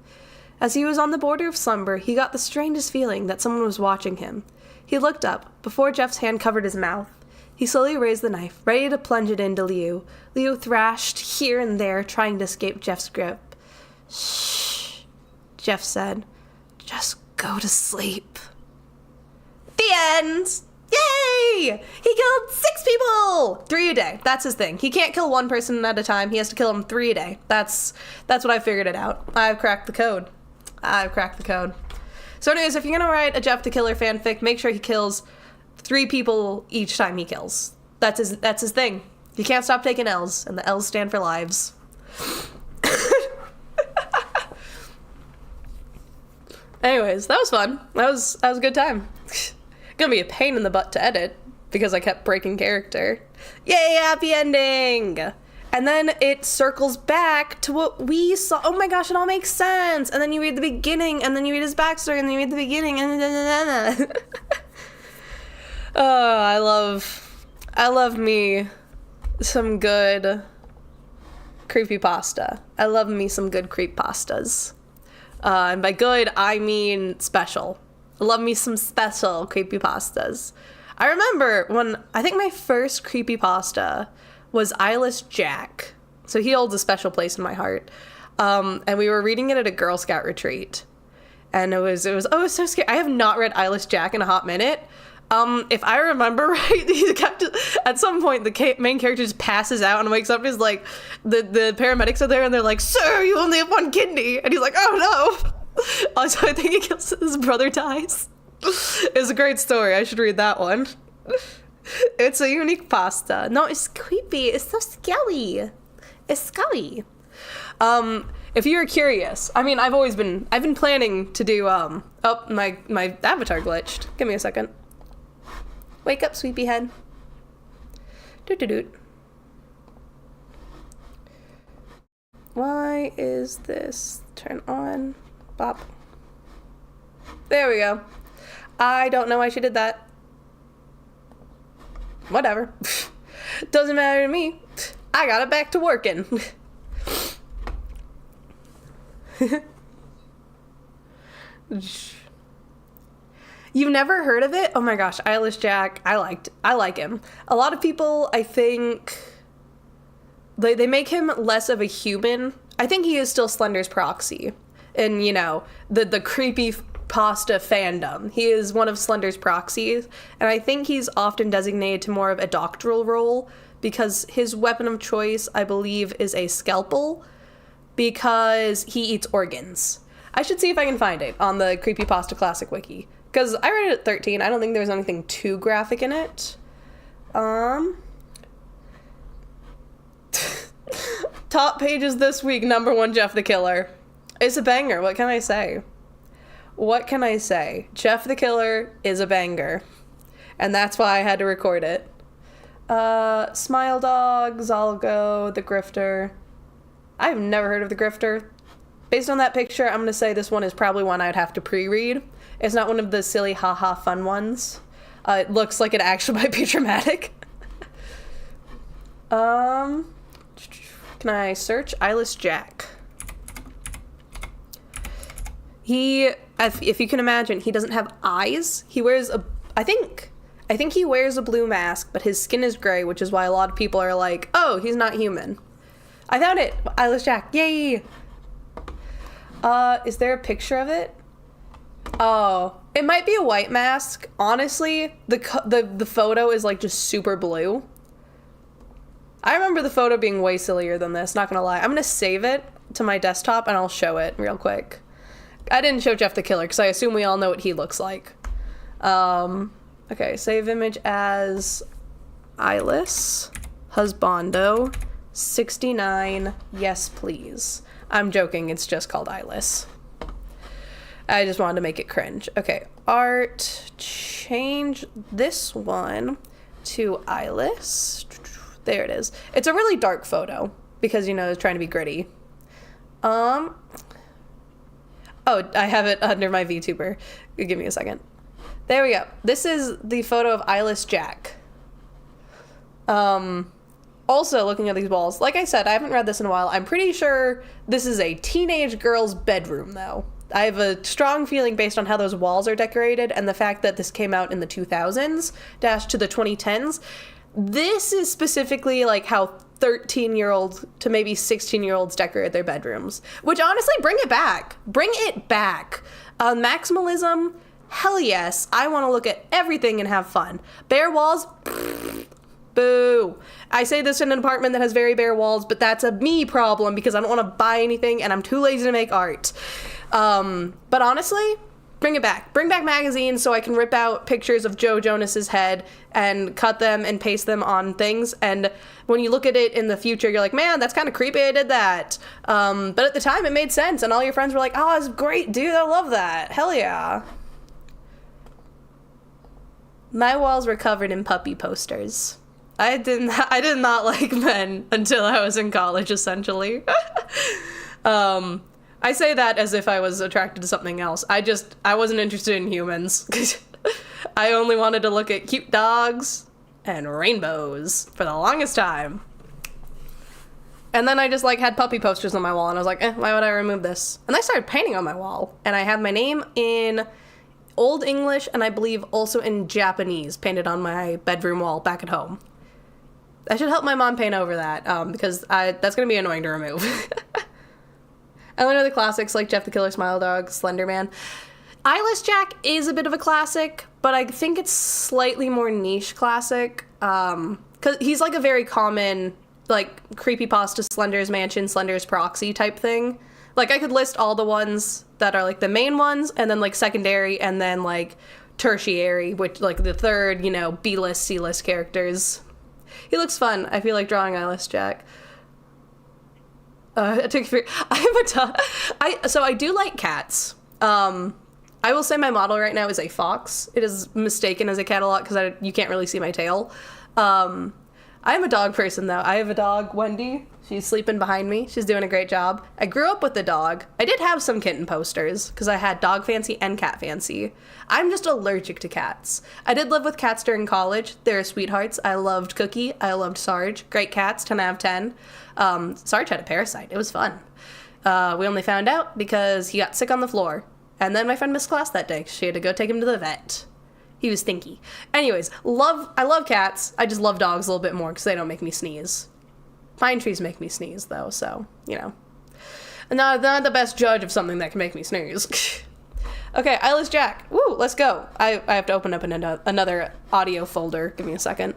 As he was on the border of slumber, he got the strangest feeling that someone was watching him. He looked up, before Jeff's hand covered his mouth. He slowly raised the knife, ready to plunge it into Leo. Leo thrashed here and there, trying to escape Jeff's grip. "Shh," Jeff said. "Just go to sleep." The end! Yay! He killed 6 people! 3 a day. That's his thing. He can't kill 1 person at a time. He has to kill them 3 a day. That's what I figured it out. I've cracked the code. So anyways, if you're gonna write a Jeff the Killer fanfic, make sure he kills 3 people each time he kills. That's his thing. He can't stop taking L's, and the L's stand for lives. Anyways, that was fun. That was a good time. Gonna be a pain in the butt to edit because I kept breaking character. Yay, happy ending! And then it circles back to what we saw. Oh my gosh, it all makes sense. And then you read the beginning, and then you read his backstory, and then you read the beginning, and then Oh, I love me some good creepypasta. I love me some good creepypastas. And by good, I mean special. I love me some special creepypastas. I remember I think my first creepypasta was Eyeless Jack. So he holds a special place in my heart. And we were reading it at a Girl Scout retreat. And it was so scary. I have not read Eyeless Jack in a hot minute. If I remember right, he kept, at some point, the main character just passes out and wakes up and is like, the paramedics are there and they're like, "Sir, you only have 1 kidney." And he's like, "Oh no." Also, I think he kills his brother dies. It's a great story. I should read that one. It's a unique pasta. No, it's creepy. It's so scary. It's scary. If you're curious, I mean, I've been planning to do, oh, my avatar glitched. Give me a second. Wake up, sleepyhead. Doot. Why is this? Turn on. Bop. There we go. I don't know why she did that. Whatever. Doesn't matter to me. I got it back to working. You've never heard of it? Oh my gosh, Eyeless Jack. I like him. A lot of people, I think, they make him less of a human. I think he is still Slender's proxy. And, you know, the Creepypasta fandom. He is one of Slender's proxies. And I think he's often designated to more of a doctoral role because his weapon of choice, I believe, is a scalpel because he eats organs. I should see if I can find it on the Creepypasta Classic Wiki. Because I read it at 13. I don't think there was anything too graphic in it. Top pages this week, number 1, Jeff the Killer. It's a banger. What can I say? Jeff the Killer is a banger. And that's why I had to record it. Smile Dog, Zalgo, The Grifter. I've never heard of The Grifter. Based on that picture, I'm going to say this one is probably one I'd have to pre-read. It's not one of the silly haha fun ones. It looks like it actually might be dramatic. Can I search Eyeless Jack? If you can imagine, he doesn't have eyes. He wears I think he wears a blue mask, but his skin is gray, which is why a lot of people are like, oh, he's not human. I found it! Eyeless Jack, yay! Is there a picture of it? Oh, it might be a white mask. Honestly, the photo is like just super blue. I remember the photo being way sillier than this, not gonna lie. I'm gonna save it to my desktop and I'll show it real quick. I didn't show Jeff the Killer because I assume we all know what he looks like. Okay, save image as Eyeless Husbando 69, yes please. I'm joking, it's just called Eyeless. I just wanted to make it cringe. Okay, art, change this one to Eyeless. There it is. It's a really dark photo because, you know, it's trying to be gritty. Oh, I have it under my VTuber. Give me a second. There we go. This is the photo of Eyeless Jack. Also, looking at these walls, like I said, I haven't read this in a while. I'm pretty sure this is a teenage girl's bedroom, though. I have a strong feeling based on how those walls are decorated and the fact that this came out in the 2000s dash to the 2010s. This is specifically like how 13-year-old to maybe 16-year-olds decorate their bedrooms. Which, honestly, bring it back. Bring it back. Maximalism, hell yes. I want to look at everything and have fun. Bare walls, boo. I say this in an apartment that has very bare walls, but that's a me problem because I don't want to buy anything and I'm too lazy to make art. But honestly, bring it back. Bring back magazines so I can rip out pictures of Joe Jonas's head and cut them and paste them on things. And when you look at it in the future, you're like, man, that's kind of creepy I did that. But at the time it made sense and all your friends were like, oh, it's great, dude. I love that. Hell yeah. My walls were covered in puppy posters. I did not like men until I was in college, essentially. I say that as if I was attracted to something else. I wasn't interested in humans. I only wanted to look at cute dogs and rainbows for the longest time. And then I just like had puppy posters on my wall and I was like, why would I remove this? And I started painting on my wall and I have my name in Old English and I believe also in Japanese painted on my bedroom wall back at home. I should help my mom paint over that because that's going to be annoying to remove. I learned the classics like Jeff the Killer, Smile Dog, Slender Man. Eyeless Jack is a bit of a classic, but I think it's slightly more niche classic. Because he's like a very common, like, Creepypasta, Slender's Mansion, Slender's Proxy type thing. Like, I could list all the ones that are, like, the main ones, and then, like, secondary, and then, like, tertiary, which, like, the third, you know, B-list, C-list characters. He looks fun. I feel like drawing Eyeless Jack. I have a dog. So I do like cats. I will say my model right now is a fox. It is mistaken as a cat a lot because you can't really see my tail. I'm a dog person, though. I have a dog, Wendy. She's sleeping behind me. She's doing a great job. I grew up with a dog. I did have some kitten posters because I had dog fancy and cat fancy. I'm just allergic to cats. I did live with cats during college. They're sweethearts. I loved Cookie. I loved Sarge. Great cats, 10 out of 10. Sarge had a parasite. It was fun. We only found out because he got sick on the floor. And then my friend missed class that day. She had to go take him to the vet. He was stinky. Anyways, I love cats. I just love dogs a little bit more because they don't make me sneeze. Pine trees make me sneeze, though, so, you know. I'm not the best judge of something that can make me sneeze. Okay, Eyeless Jack. Woo, let's go. I have to open up another audio folder. Give me a second.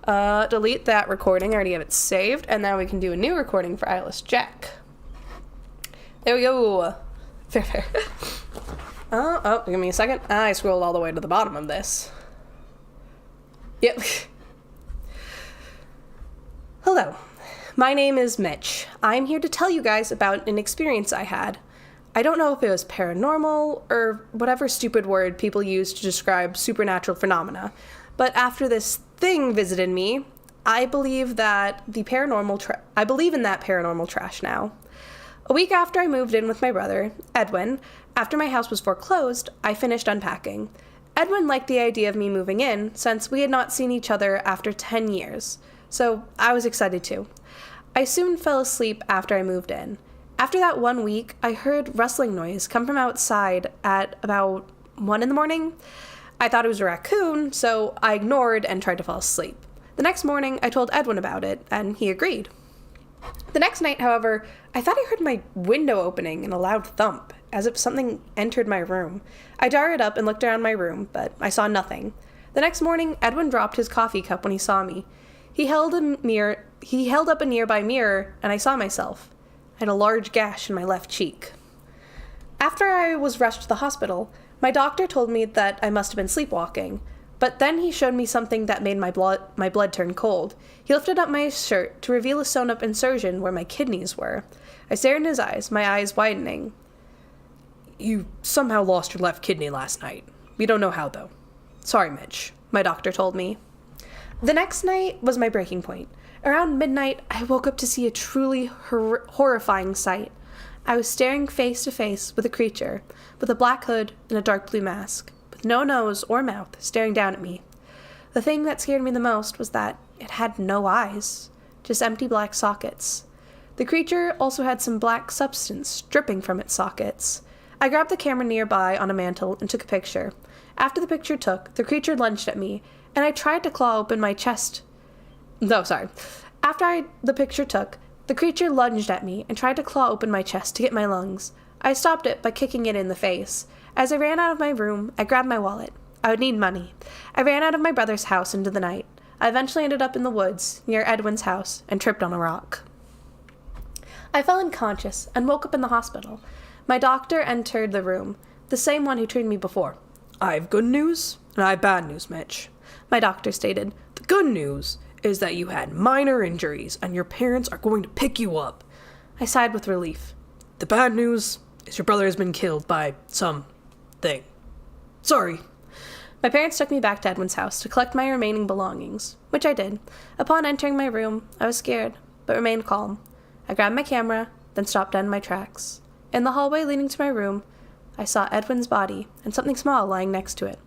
Delete that recording. I already have it saved. And now we can do a new recording for Eyeless Jack. There we go. Fair. Oh, give me a second. I scrolled all the way to the bottom of this. Yep. Hello. My name is Mitch. I'm here to tell you guys about an experience I had. I don't know if it was paranormal or whatever stupid word people use to describe supernatural phenomena, but after this thing visited me, I believe in that paranormal trash now. A week after I moved in with my brother, Edwin, after my house was foreclosed, I finished unpacking. Edwin liked the idea of me moving in, since we had not seen each other after 10 years, so I was excited too. I soon fell asleep after I moved in. After that 1 week, I heard rustling noise come from outside at about 1 in the morning. I thought it was a raccoon, so I ignored and tried to fall asleep. The next morning, I told Edwin about it, and he agreed. The next night, however, I thought I heard my window opening and a loud thump, as if something entered my room. I darted up and looked around my room, but I saw nothing. The next morning, Edwin dropped his coffee cup when he saw me. He held up a nearby mirror, and I saw myself. I had a large gash in my left cheek. After I was rushed to the hospital, my doctor told me that I must have been sleepwalking, but then he showed me something that made my blood turn cold. He lifted up my shirt to reveal a sewn-up insertion where my kidneys were. I stared in his eyes, my eyes widening. You somehow lost your left kidney last night. We don't know how, though. Sorry, Mitch, my doctor told me. The next night was my breaking point. Around midnight, I woke up to see a truly horrifying sight. I was staring face to face with a creature, with a black hood and a dark blue mask, with no nose or mouth, staring down at me. The thing that scared me the most was that it had no eyes, just empty black sockets. The creature also had some black substance dripping from its sockets. I grabbed the camera nearby on a mantle and took a picture. After the picture took, the creature lunged at me, and I tried to claw open my chest. The picture took, the creature lunged at me and tried to claw open my chest to get my lungs. I stopped it by kicking it in the face. As I ran out of my room, I grabbed my wallet. I would need money. I ran out of my brother's house into the night. I eventually ended up in the woods, near Edwin's house, and tripped on a rock. I fell unconscious and woke up in the hospital. My doctor entered the room, the same one who treated me before. I have good news, and I have bad news, Mitch. My doctor stated. The good news is that you had minor injuries, and your parents are going to pick you up. I sighed with relief. The bad news is your brother has been killed by something. Sorry. My parents took me back to Edwin's house to collect my remaining belongings, which I did. Upon entering my room, I was scared, but remained calm. I grabbed my camera, then stopped dead in my tracks. In the hallway leading to my room, I saw Edwin's body and something small lying next to it.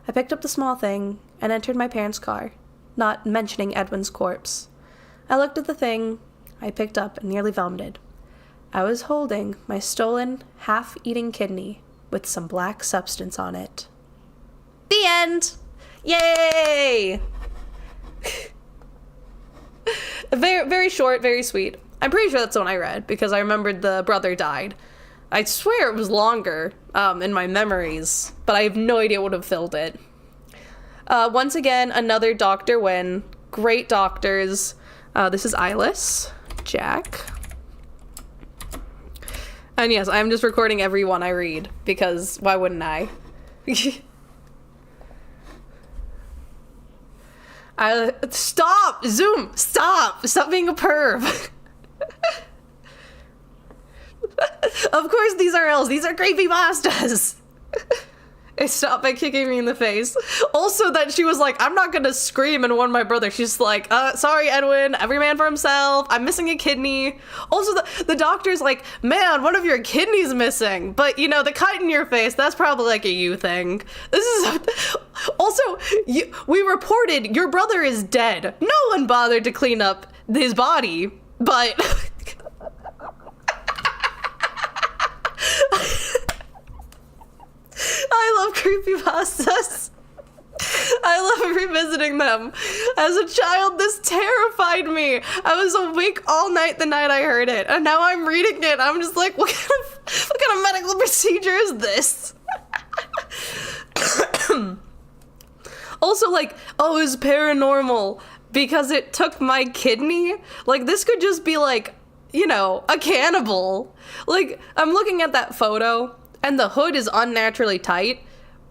I picked up the small thing and entered my parents' car, not mentioning Edwin's corpse. I looked at the thing I picked up and nearly vomited. I was holding my stolen, half-eaten kidney with some black substance on it. The end! Yay! Very, very short, very sweet. I'm pretty sure that's the one I read, because I remembered the brother died. I swear it was longer in my memories, but I have no idea what would have filled it. Once again, another doctor win. Great doctors. This is Eyeless Jack. And yes, I'm just recording every one I read, because why wouldn't I? Stop! Zoom! Stop! Stop being a perv! Of course these are L's. These are creepypastas. Stop by kicking me in the face. Also that she was like, I'm not gonna scream and warn my brother. She's like, sorry, Edwin, every man for himself. I'm missing a kidney. Also, the doctor's like, man, one of your kidneys missing. But, you know, the cut in your face, that's probably like a you thing. This is... Also, we reported your brother is dead. No one bothered to clean up his body, but... I love creepypastas. I love revisiting them. As a child, this terrified me. I was awake all night the night I heard it, and now I'm reading it. I'm just like, what kind of medical procedure is this? Also, like, oh, it's paranormal because it took my kidney. Like, this could just be like, you know, a cannibal. Like, I'm looking at that photo, and the hood is unnaturally tight,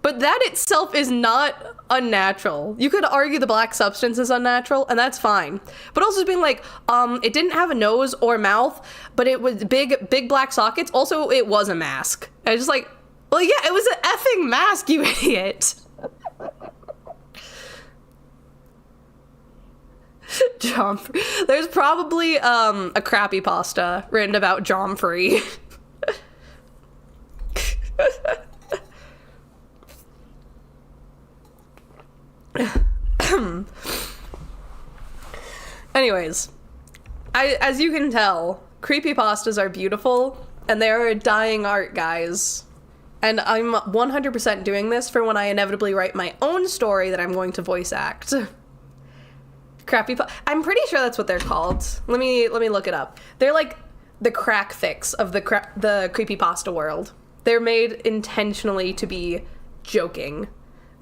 but that itself is not unnatural. You could argue the black substance is unnatural, and that's fine. But also being like, it didn't have a nose or mouth, but it was big black sockets. Also, it was a mask. I was just like, well, yeah, it was an effing mask, you idiot. Jomfrey. There's probably a Creepypasta written about Jomfrey. Anyways, as you can tell, creepypastas are beautiful, and they are a dying art, guys. And I'm 100% doing this for when I inevitably write my own story that I'm going to voice act. I'm pretty sure that's what they're called. Let me look it up. They're like the crack fix of the creepypasta world. They're made intentionally to be joking.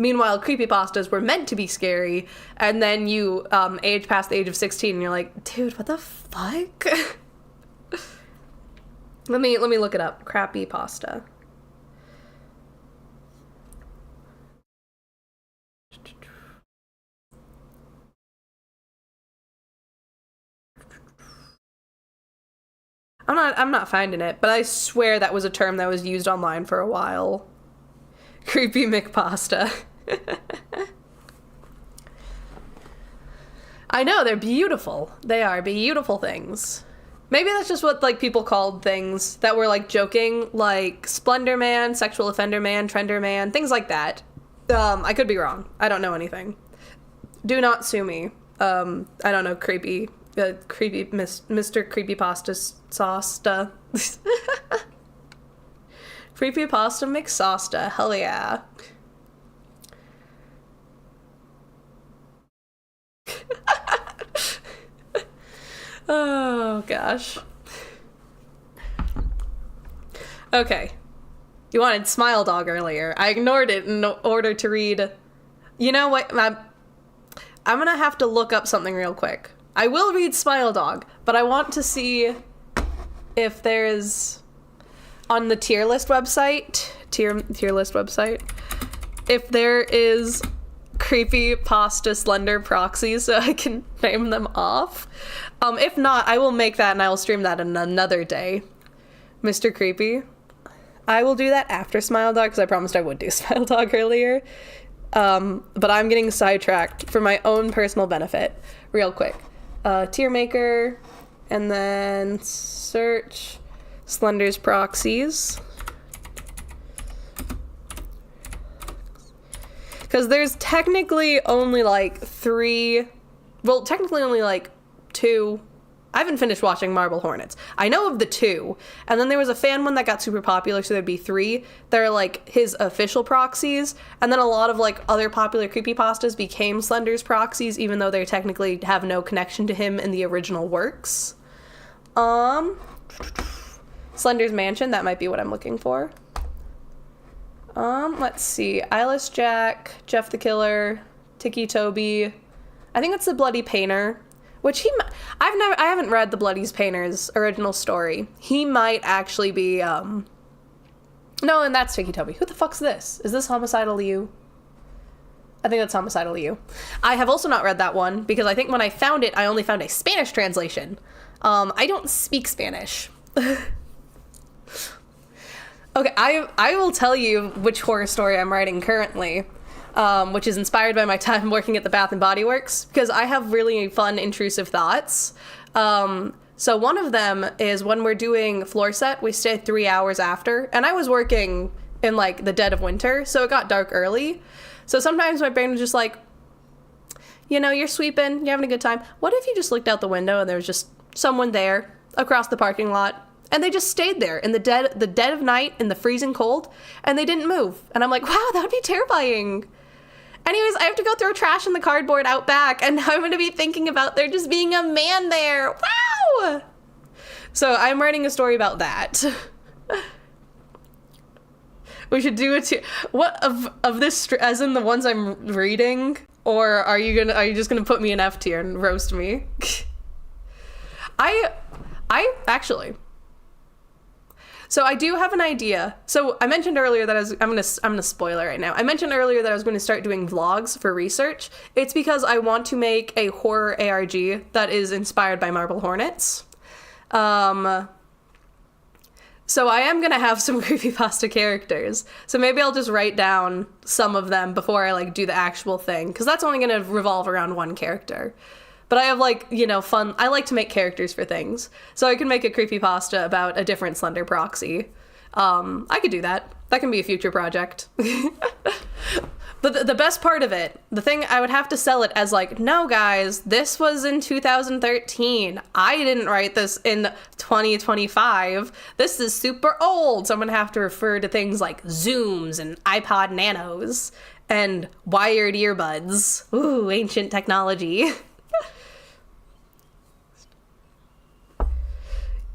Meanwhile, creepypastas were meant to be scary, and then you age past the age of 16 and you're like, dude, what the fuck? Let me look it up. Creepypasta. I'm not finding it, but I swear that was a term that was used online for a while. Creepy McPasta. I know, they're beautiful. They are beautiful things. Maybe that's just what, like, people called things that were, like, joking, like Splendor Man, Sexual Offender Man, Trender Man, things like that. I could be wrong. I don't know anything. Do not sue me. I don't know, Mr. Creepypasta Sausta. Creepypasta McSausta, hell yeah. Oh, gosh. Okay. You wanted Smile Dog earlier. I ignored it in order to read... You know what? I'm gonna have to look up something real quick. I will read Smile Dog, but I want to see if there's... On the tier list website... Tier list website... If there is... Creepypasta Slender proxies so I can name them off. If not, I will make that and I will stream that in another day. Mr. Creepy. I will do that after Smile Dog because I promised I would do Smile Dog earlier. But I'm getting sidetracked for my own personal benefit. Real quick. Tier maker and then search Slender's proxies. Because there's technically only like 3, well, technically only like 2. I haven't finished watching Marble Hornets. I know of the 2. And then there was a fan one that got super popular, so there'd be 3 that are like his official proxies. And then a lot of like other popular creepypastas became Slender's proxies, even though they technically have no connection to him in the original works. Slender's Mansion, that might be what I'm looking for. Let's see. Eyeless Jack, Jeff the Killer, Tiki Toby. I think it's the Bloody Painter, which I haven't read the Bloody Painter's original story. He might actually be, no, and that's Tiki Toby. Who the fuck's this? Is this Homicidal You? I think that's Homicidal You. I have also not read that one because I think when I found it, I only found a Spanish translation. I don't speak Spanish. Okay, I will tell you which horror story I'm writing currently, which is inspired by my time working at the Bath and Body Works, because I have really fun, intrusive thoughts. So one of them is when we're doing floor set, we stay 3 hours after, and I was working in like the dead of winter, so it got dark early. So sometimes my brain was just like, you know, you're sweeping, you're having a good time. What if you just looked out the window and there was just someone there across the parking lot, and they just stayed there in the dead of night in the freezing cold, and they didn't move? And I'm like, wow, that would be terrifying. Anyways, I have to go throw trash in the cardboard out back, and I'm going to be thinking about there just being a man there. Wow! So I'm writing a story about that. We should do it too. What of this, as in the ones I'm reading, or are you just gonna put me in F tier and roast me? I actually. So I do have an idea. So I mentioned earlier that I'm gonna spoil it right now. I mentioned earlier that I was going to start doing vlogs for research. It's because I want to make a horror ARG that is inspired by Marble Hornets. So I am gonna have some creepypasta characters. So maybe I'll just write down some of them before I like do the actual thing, because that's only gonna revolve around one character. But I have like, you know, fun. I like to make characters for things. So I can make a creepypasta about a different Slender proxy. I could do that. That can be a future project. But the best part of it, the thing I would have to sell it as like, no guys, this was in 2013. I didn't write this in 2025. This is super old. So I'm gonna have to refer to things like Zooms and iPod Nanos and wired earbuds. Ooh, ancient technology.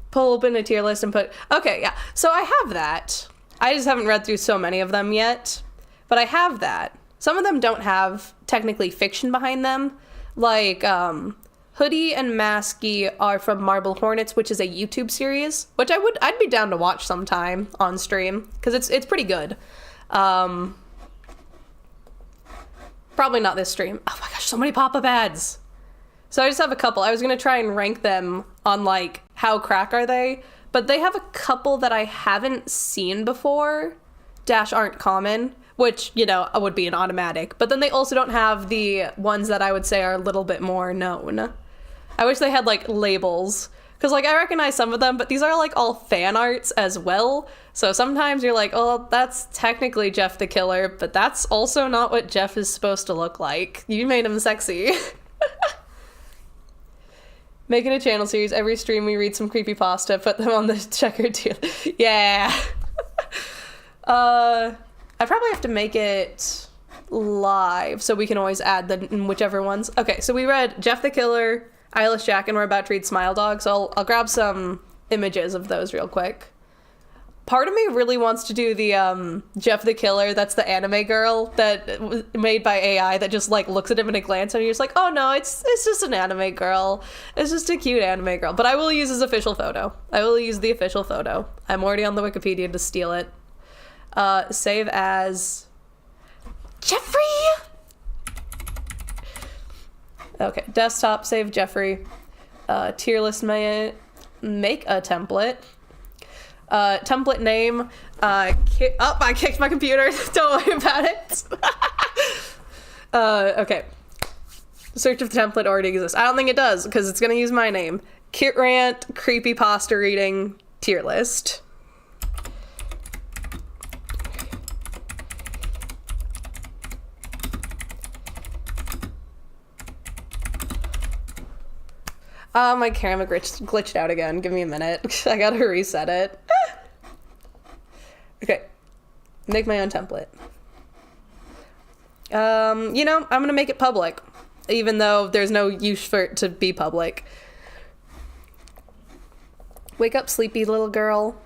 Pull open a tier list and put, okay, yeah. So I have that. I just haven't read through so many of them yet. But I have that. Some of them don't have technically fiction behind them. Like, Hoodie and Masky are from Marble Hornets, which is a YouTube series, which I'd be down to watch sometime on stream, because it's pretty good. Probably not this stream. Oh my gosh, so many pop-up ads. So I just have a couple. I was gonna try and rank them on like how crack are they, but they have a couple that I haven't seen before, dash aren't common, which, you know, would be an automatic. But then they also don't have the ones that I would say are a little bit more known. I wish they had, like, labels. Because, like, I recognize some of them, but these are, like, all fan arts as well. So sometimes you're like, oh, that's technically Jeff the Killer, but that's also not what Jeff is supposed to look like. You made him sexy. Making a channel series. Every stream we read some creepypasta, put them on the checkered tier. Yeah. I probably have to make it live so we can always add the whichever ones. Okay, so we read Jeff the Killer, Eyeless Jack, and we're about to read Smile Dog, so I'll grab some images of those real quick. Part of me really wants to do the Jeff the Killer, that's the anime girl that was made by AI that just like looks at him in a glance and you're just like, oh no, it's just an anime girl. It's just a cute anime girl. But I will use his official photo. I will use the official photo. I'm already on the Wikipedia to steal it. Save as Jeffrey. Okay, desktop, save Jeffrey. Tier list, make a template. Template name. I kicked my computer. Don't worry about it. Okay. Search if the template already exists. I don't think it does, because it's gonna use my name. Kit Rant, creepypasta reading, tier list. My camera glitched out again. Give me a minute. I gotta reset it. Okay. Make my own template. You know, I'm gonna make it public, even though there's no use for it to be public. Wake up, sleepy little girl.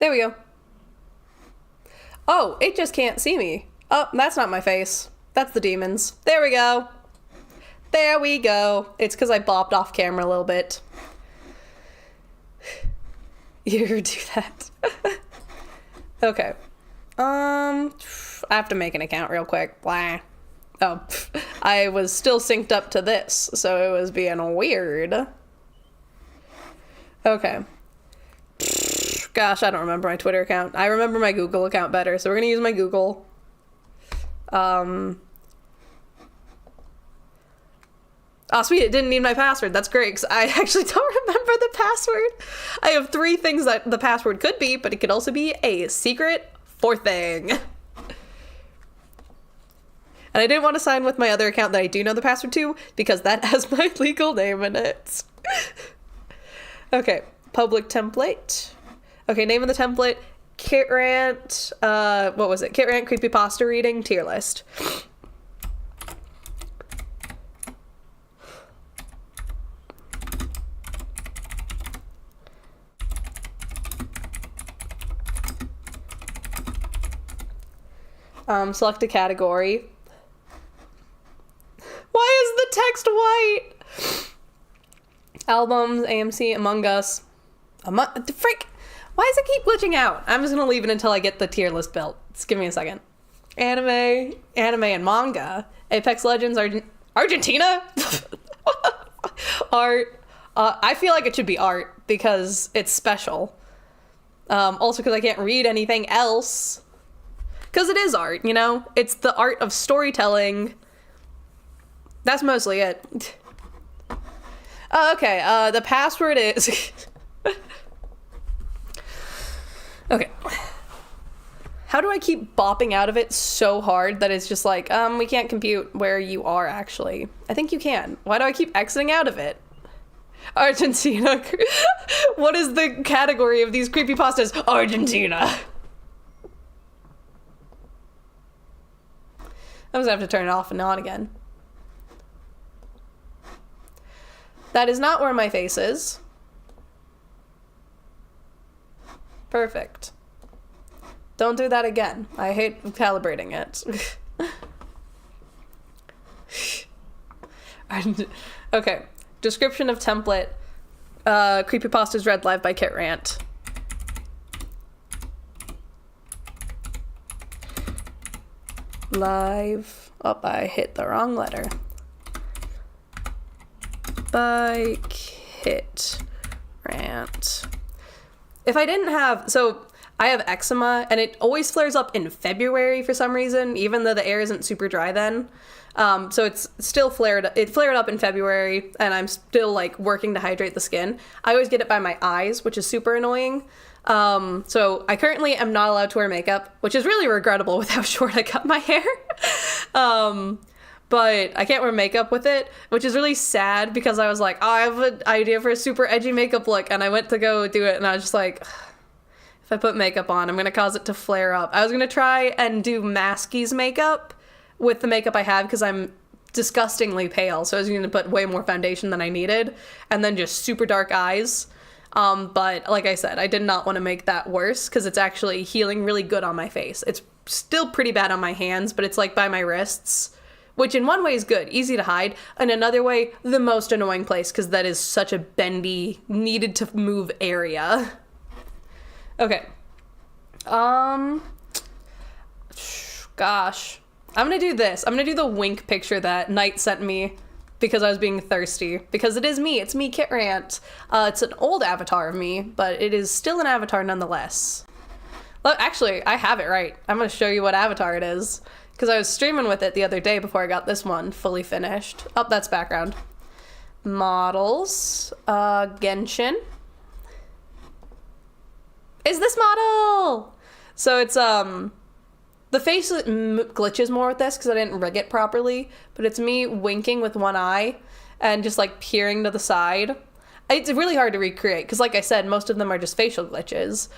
There we go. Oh, it just can't see me. Oh, that's not my face. That's the demons. There we go. There we go. It's because I bopped off camera a little bit. You do that. Okay. I have to make an account real quick. Blah. Oh, I was still synced up to this, so it was being weird. Okay. Gosh, I don't remember my Twitter account. I remember my Google account better, so we're gonna use my Google. Oh, sweet, it didn't need my password. That's great, because I actually don't remember the password. I have 3 things that the password could be, but it could also be a secret 4th thing. And I didn't want to sign with my other account that I do know the password to, because that has my legal name in it. Okay, public template. Okay, name of the template, Kit Rant, what was it? Kit Rant Creepypasta Reading Tier List. Select a category. Why is the text white? Albums, AMC, Among Us. Frick! Why does it keep glitching out? I'm just gonna leave it until I get the tier list built. Just give me a second. Anime and manga. Apex Legends, Argentina? Art. I feel like it should be art because it's special. Also because I can't read anything else. Because it is art, you know? It's the art of storytelling. That's mostly it. Okay, the password is... Okay. How do I keep bopping out of it so hard that it's just like, we can't compute where you are actually? I think you can. Why do I keep exiting out of it? Argentina. What is the category of these creepypastas? Argentina. I'm just gonna have to turn it off and on again. That is not where my face is. Perfect. Don't do that again. I hate calibrating it. Okay. Description of template. Creepypastas read live by Kit Rant. Live. Oh, I hit the wrong letter. By Kit Rant. If I didn't have, so I have eczema and it always flares up in February for some reason, even though the air isn't super dry then. So it's still it flared up in February and I'm still like working to hydrate the skin. I always get it by my eyes, which is super annoying. So I currently am not allowed to wear makeup, which is really regrettable with how short I cut my hair. But I can't wear makeup with it, which is really sad because I was like, oh, I have an idea for a super edgy makeup look. And I went to go do it and I was just like, if I put makeup on, I'm going to cause it to flare up. I was going to try and do Maskey's makeup with the makeup I have because I'm disgustingly pale. So I was going to put way more foundation than I needed and then just super dark eyes. But like I said, I did not want to make that worse because it's actually healing really good on my face. It's still pretty bad on my hands, but it's like by my wrists. Which in one way is good, easy to hide, and another way, the most annoying place, because that is such a bendy, needed to move area. Okay. Gosh. I'm gonna do this. I'm gonna do the wink picture that Knight sent me because I was being thirsty. Because it is me. It's me, Kit Rant. It's an old avatar of me, but it is still an avatar nonetheless. Well, actually, I have it right. I'm gonna show you what avatar it is. Because I was streaming with it the other day before I got this one fully finished. Oh, that's background. Models. Genshin. Is this model? So it's, the face glitches more with this because I didn't rig it properly. But it's me winking with one eye and just, like, peering to the side. It's really hard to recreate because, like I said, most of them are just facial glitches.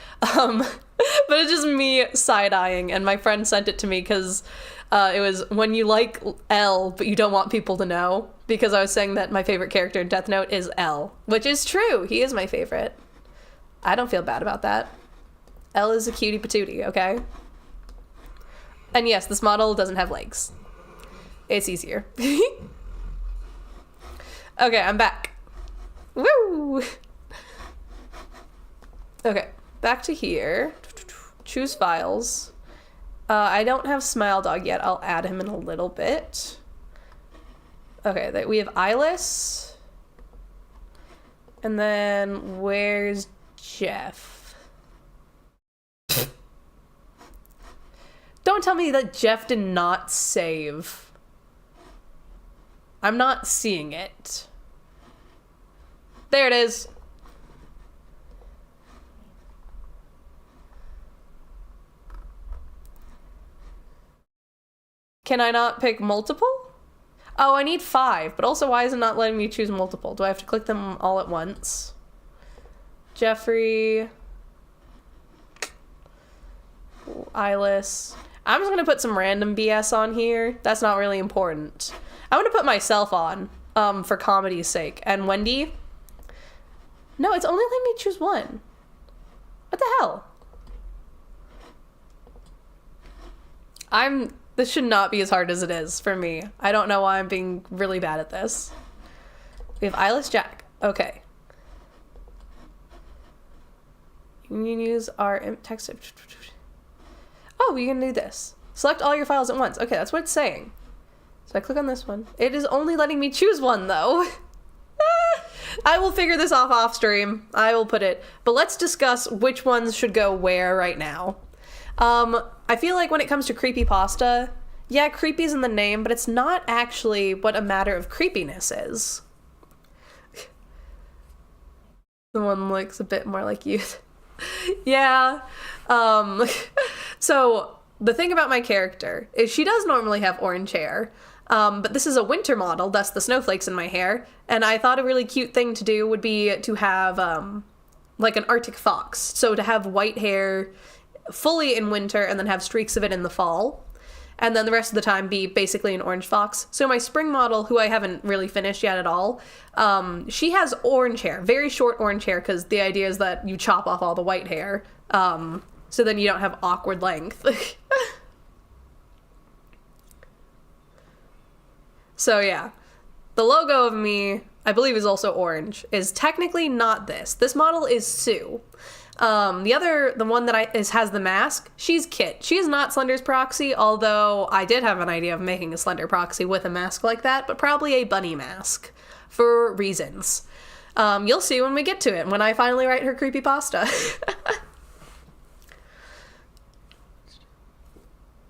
But it's just me side-eyeing, and my friend sent it to me because it was when you like L, but you don't want people to know, because I was saying that my favorite character in Death Note is L, which is true. He is my favorite. I don't feel bad about that. L is a cutie patootie, okay? And yes, this model doesn't have legs. It's easier. Okay, I'm back. Woo! Okay, back to here. Choose files. I don't have Smile Dog yet. I'll add him in a little bit. Okay, we have Eyeless. And then where's Jeff? Don't tell me that Jeff did not save. I'm not seeing it. There it is. Can I not pick multiple? Oh, I need 5, but also why is it not letting me choose multiple? Do I have to click them all at once? Jeffrey. Eyeless. I'm just gonna put some random BS on here. That's not really important. I'm gonna put myself on, for comedy's sake. And Wendy? No, it's only letting me choose one. What the hell? This should not be as hard as it is for me. I don't know why I'm being really bad at this. We have Eyeless Jack. Okay. You can use our text. Oh, you can do this. Select all your files at once. Okay, that's what it's saying. So I click on this one. It is only letting me choose one, though. I will figure this off stream. I will put it. But let's discuss which ones should go where right now. I feel like when it comes to creepypasta, yeah, creepy's in the name, but it's not actually what a matter of creepiness is. The one looks a bit more like you. Yeah. So the thing about my character is she does normally have orange hair, but this is a winter model, thus the snowflakes in my hair, and I thought a really cute thing to do would be to have, like an Arctic fox. So to have white hair fully in winter and then have streaks of it in the fall, and then the rest of the time be basically an orange fox. So my spring model, who I haven't really finished yet at all, she has orange hair, very short orange hair, because the idea is that you chop off all the white hair, so then you don't have awkward length. So yeah, the logo of me, I believe is also orange, is technically not this. This model is Sue. The one that has the mask, she's Kit. She is not Slender's proxy, although I did have an idea of making a Slender proxy with a mask like that, but probably a bunny mask, for reasons. You'll see when we get to it, when I finally write her creepypasta.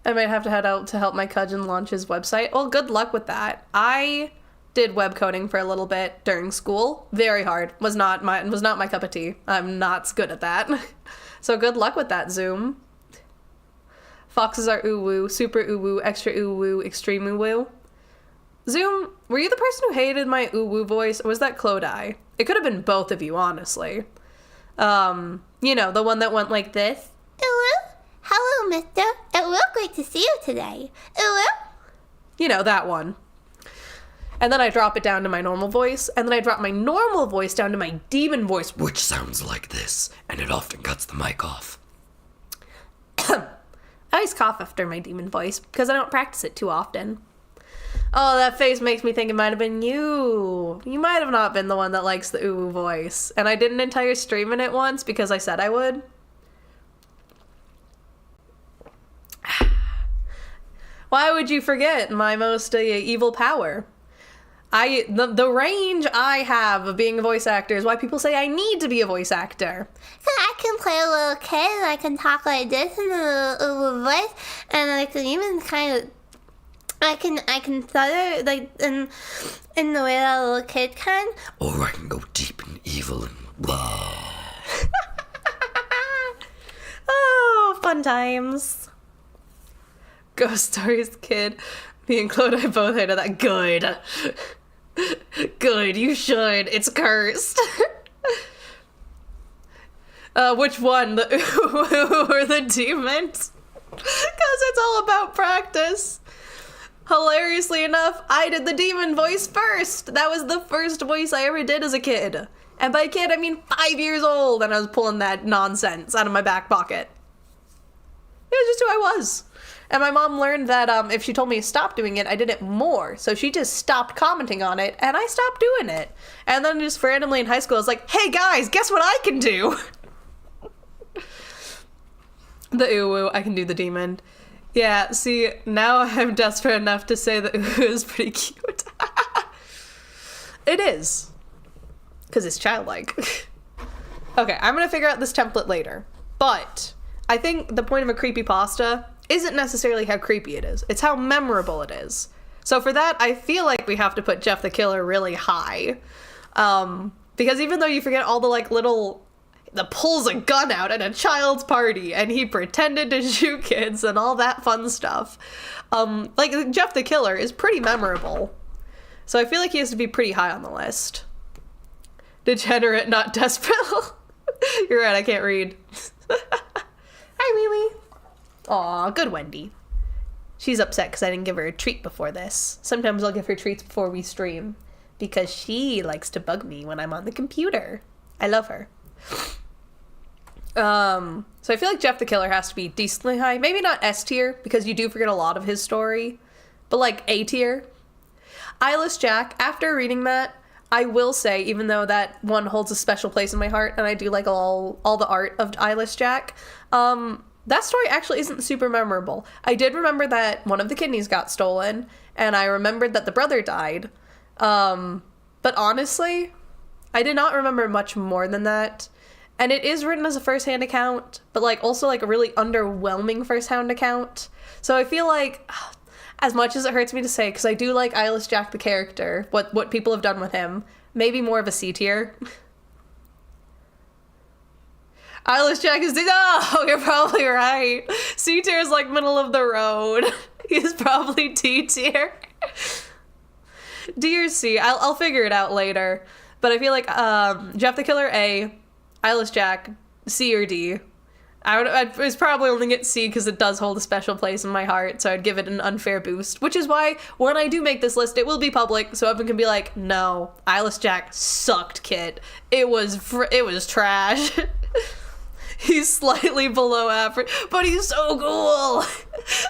I might have to head out to help my cousin launch his website. Well, good luck with that. I did web coding for a little bit during school. Very hard. Was not my cup of tea. I'm not good at that. So good luck with that, Zoom. Foxes are ooh-woo, super ooh-woo, extra ooh-woo, extreme ooh-woo. Zoom, were you the person who hated my ooh-woo voice, or was that Clodai? It could have been both of you, honestly. You know, the one that went like this. Hello? Hello, mister. It was great to see you today. Hello? You know, that one. And then I drop it down to my normal voice, and then I drop my normal voice down to my demon voice, which sounds like this, and it often cuts the mic off. I always cough after my demon voice, because I don't practice it too often. Oh, that face makes me think it might have been you. You might have not been the one that likes the ooh voice. And I did an entire stream in it once, because I said I would. Why would you forget my most evil power? The range I have of being a voice actor is why people say I need to be a voice actor. So I can play a little kid, and I can talk like this in a little voice, and I can even kind of, I can stutter like in the way that a little kid can. Or I can go deep and evil and blah. Oh, fun times. Ghost Stories kid. Me and Claude both hated that. Good. Good, you should. It's cursed. Which one? The ooh or the demons? Because it's all about practice. Hilariously enough, I did the demon voice first. That was the first voice I ever did as a kid. And by kid, I mean 5 years old, and I was pulling that nonsense out of my back pocket. It was just who I was. And my mom learned that if she told me to stop doing it, I did it more. So she just stopped commenting on it, and I stopped doing it. And then just randomly in high school, I was like, hey guys, guess what I can do? The ooh, I can do the demon. Yeah, see, now I'm desperate enough to say that ooh is pretty cute. It is. because it's childlike. Okay, I'm gonna figure out this template later. But I think the point of a creepypasta isn't necessarily how creepy it is. It's how memorable it is. So for that, I feel like we have to put Jeff the Killer really high. Because even though you forget all the like little... the pulls a gun out at a child's party and he pretended to shoot kids and all that fun stuff. Like, Jeff the Killer is pretty memorable. So I feel like he has to be pretty high on the list. Degenerate, not desperate. You're right, I can't read. Hi, Wee Wee. Aw, good Wendy. She's upset because I didn't give her a treat before this. Sometimes I'll give her treats before we stream because she likes to bug me when I'm on the computer. I love her. So I feel like Jeff the Killer has to be decently high. Maybe not S tier, because you do forget a lot of his story. But like A tier. Eyeless Jack, after reading that, I will say, even though that one holds a special place in my heart, and I do like all the art of Eyeless Jack, that story actually isn't super memorable. I did remember that one of the kidneys got stolen, and I remembered that the brother died. But honestly, I did not remember much more than that. And it is written as a first-hand account, but like also like a really underwhelming first-hand account. So I feel like, as much as it hurts me to say, because I do like Eyeless Jack the character, what people have done with him, maybe more of a C tier. Eyeless Jack is... Oh, you're probably right. C tier is like middle of the road. He's probably D tier. D or C. I'll figure it out later. But I feel like Jeff the Killer A, Eyeless Jack C or D. I'd probably only get C because it does hold a special place in my heart, so I'd give it an unfair boost. Which is why when I do make this list, it will be public, so everyone can be like, "No, Eyeless Jack sucked, kid. It was trash." He's slightly below average, but he's so cool.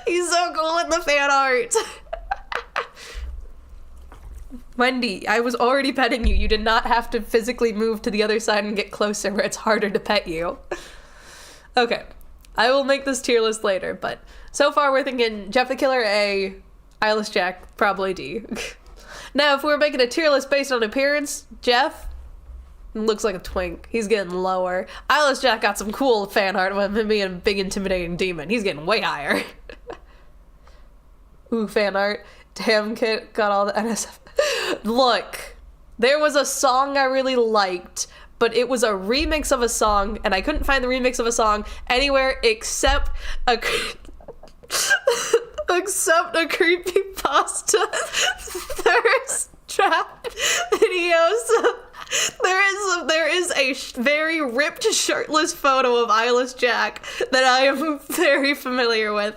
He's so cool in the fan art. Wendy, I was already petting you. You did not have to physically move to the other side and get closer where it's harder to pet you. Okay, I will make this tier list later, but so far we're thinking Jeff the Killer A, Eyeless Jack probably D. Now, if we're making a tier list based on appearance, Jeff looks like a twink. He's getting lower. Eyeless Jack got some cool fan art of him being a big intimidating demon. He's getting way higher. Ooh, fan art. Damn, kid got all the NSF. Look, there was a song I really liked, but it was a remix of a song, and I couldn't find the remix of a song anywhere except a creepypasta thirst trap videos. There is a very ripped shirtless photo of Eyeless Jack that I am very familiar with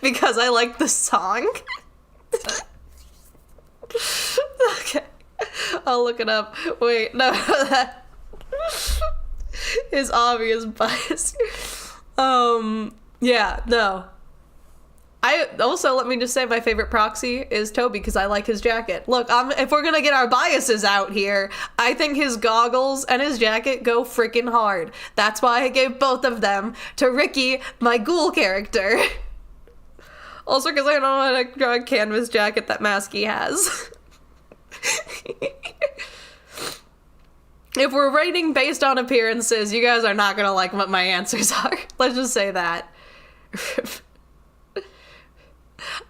because I like the song. Okay, I'll look it up. Wait, no, that is obvious bias. Yeah, no. I also, let me just say, my favorite proxy is Toby because I like his jacket. Look, if we're gonna get our biases out here, I think his goggles and his jacket go freaking hard. That's why I gave both of them to Ricky, my ghoul character. Also because I don't want to draw a canvas jacket that Masky has. If we're rating based on appearances, you guys are not gonna like what my answers are. Let's just say that.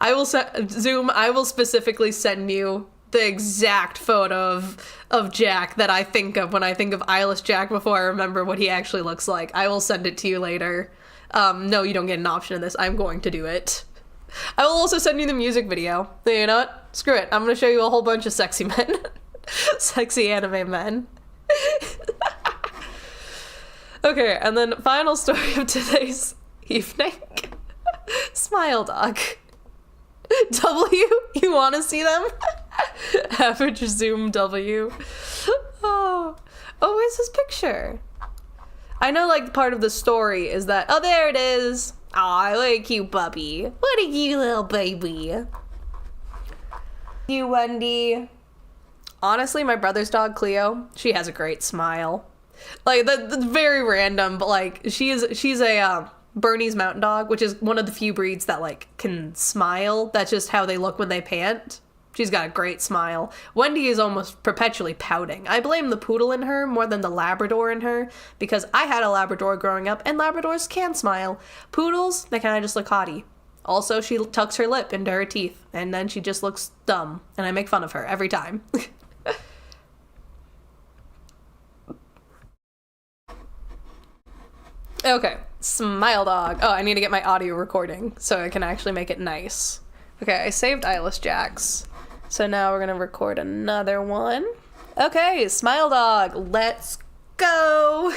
I will Zoom. I will specifically send you the exact photo of Jack that I think of when I think of Eyeless Jack before I remember what he actually looks like. I will send it to you later. No, you don't get an option in this. I'm going to do it. I will also send you the music video. You know what? Screw it. I'm going to show you a whole bunch of sexy men. Sexy anime men. Okay, and then final story of today's evening. Smile Dog. W, you want to see them? Average Zoom W. Oh, where's his picture? I know, like, part of the story is that, oh, there it is. Aw, what a cute puppy. What a cute little baby. You, Wendy. Honestly, my brother's dog, Cleo, she has a great smile. Like, that's very random, but, like, she's a, Bernese Mountain Dog, which is one of the few breeds that, like, can smile. That's just how they look when they pant. She's got a great smile. Wendy is almost perpetually pouting. I blame the poodle in her more than the Labrador in her, because I had a Labrador growing up, and Labradors can smile. Poodles, they kind of just look haughty. Also, she tucks her lip into her teeth, and then she just looks dumb, and I make fun of her every time. Okay, Smile Dog. Oh, I need to get my audio recording so I can actually make it nice. Okay, I saved Eyeless Jax. So now we're gonna record another one. Okay, Smile Dog, let's go!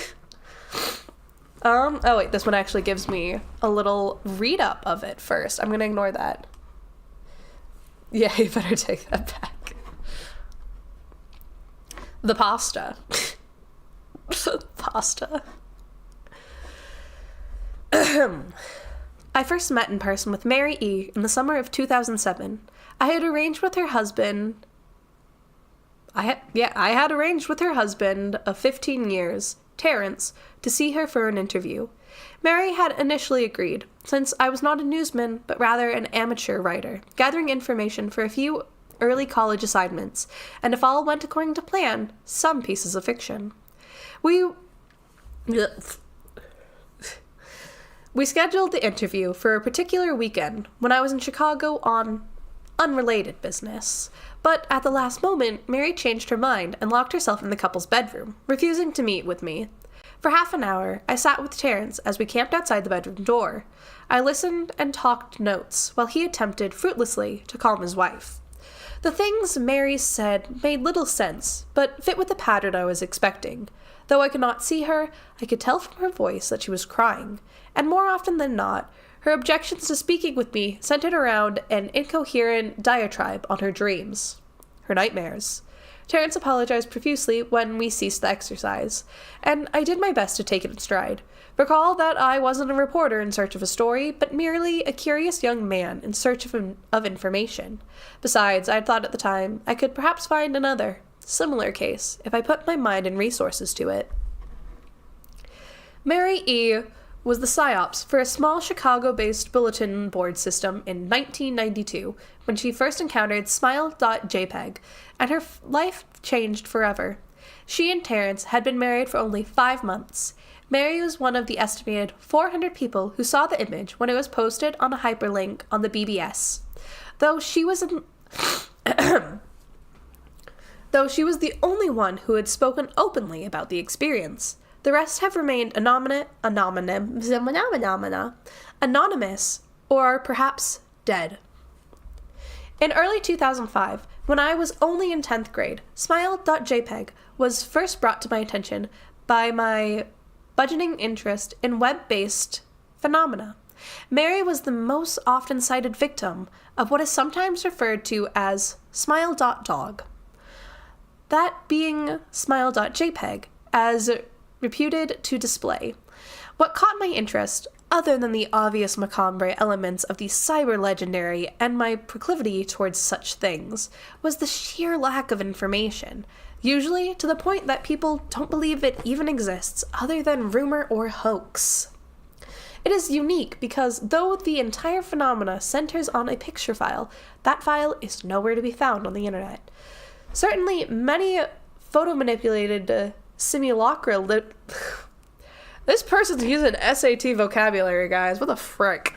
Oh wait, this one actually gives me a little read-up of it first. I'm gonna ignore that. Yeah, you better take that back. The pasta. Pasta. I first met in person with Mary E. in the summer of 2007. I had arranged with her husband of 15 years, Terrence, to see her for an interview. Mary had initially agreed, since I was not a newsman, but rather an amateur writer, gathering information for a few early college assignments, and if all went according to plan, some pieces of fiction. We scheduled the interview for a particular weekend when I was in Chicago on unrelated business. But at the last moment, Mary changed her mind and locked herself in the couple's bedroom, refusing to meet with me. For half an hour, I sat with Terrence as we camped outside the bedroom door. I listened and talked notes while he attempted fruitlessly to calm his wife. The things Mary said made little sense, but fit with the pattern I was expecting. Though I could not see her, I could tell from her voice that she was crying, and more often than not, her objections to speaking with me centered around an incoherent diatribe on her dreams, her nightmares. Terrence apologized profusely when we ceased the exercise, and I did my best to take it in stride. Recall that I wasn't a reporter in search of a story, but merely a curious young man in search of information. Besides, I had thought at the time I could perhaps find another, similar case if I put my mind and resources to it. Mary E. was the PSYOPs for a small Chicago-based bulletin board system in 1992 when she first encountered Smile.jpg, and her life changed forever. She and Terrence had been married for only 5 months. Mary was one of the estimated 400 people who saw the image when it was posted on a hyperlink on the BBS. Though she was the only one who had spoken openly about the experience. The rest have remained anonymous, or perhaps dead. In early 2005, when I was only in 10th grade, Smile.jpg was first brought to my attention by my budgeting interest in web-based phenomena. Mary was the most often cited victim of what is sometimes referred to as Smile.dog. That being Smile.jpg, as reputed to display. What caught my interest, other than the obvious macabre elements of the cyber-legendary and my proclivity towards such things, was the sheer lack of information, usually to the point that people don't believe it even exists other than rumor or hoax. It is unique because though the entire phenomena centers on a picture file, that file is nowhere to be found on the internet. Certainly, many photo-manipulated simulacra This person's using SAT vocabulary, guys. What the frick?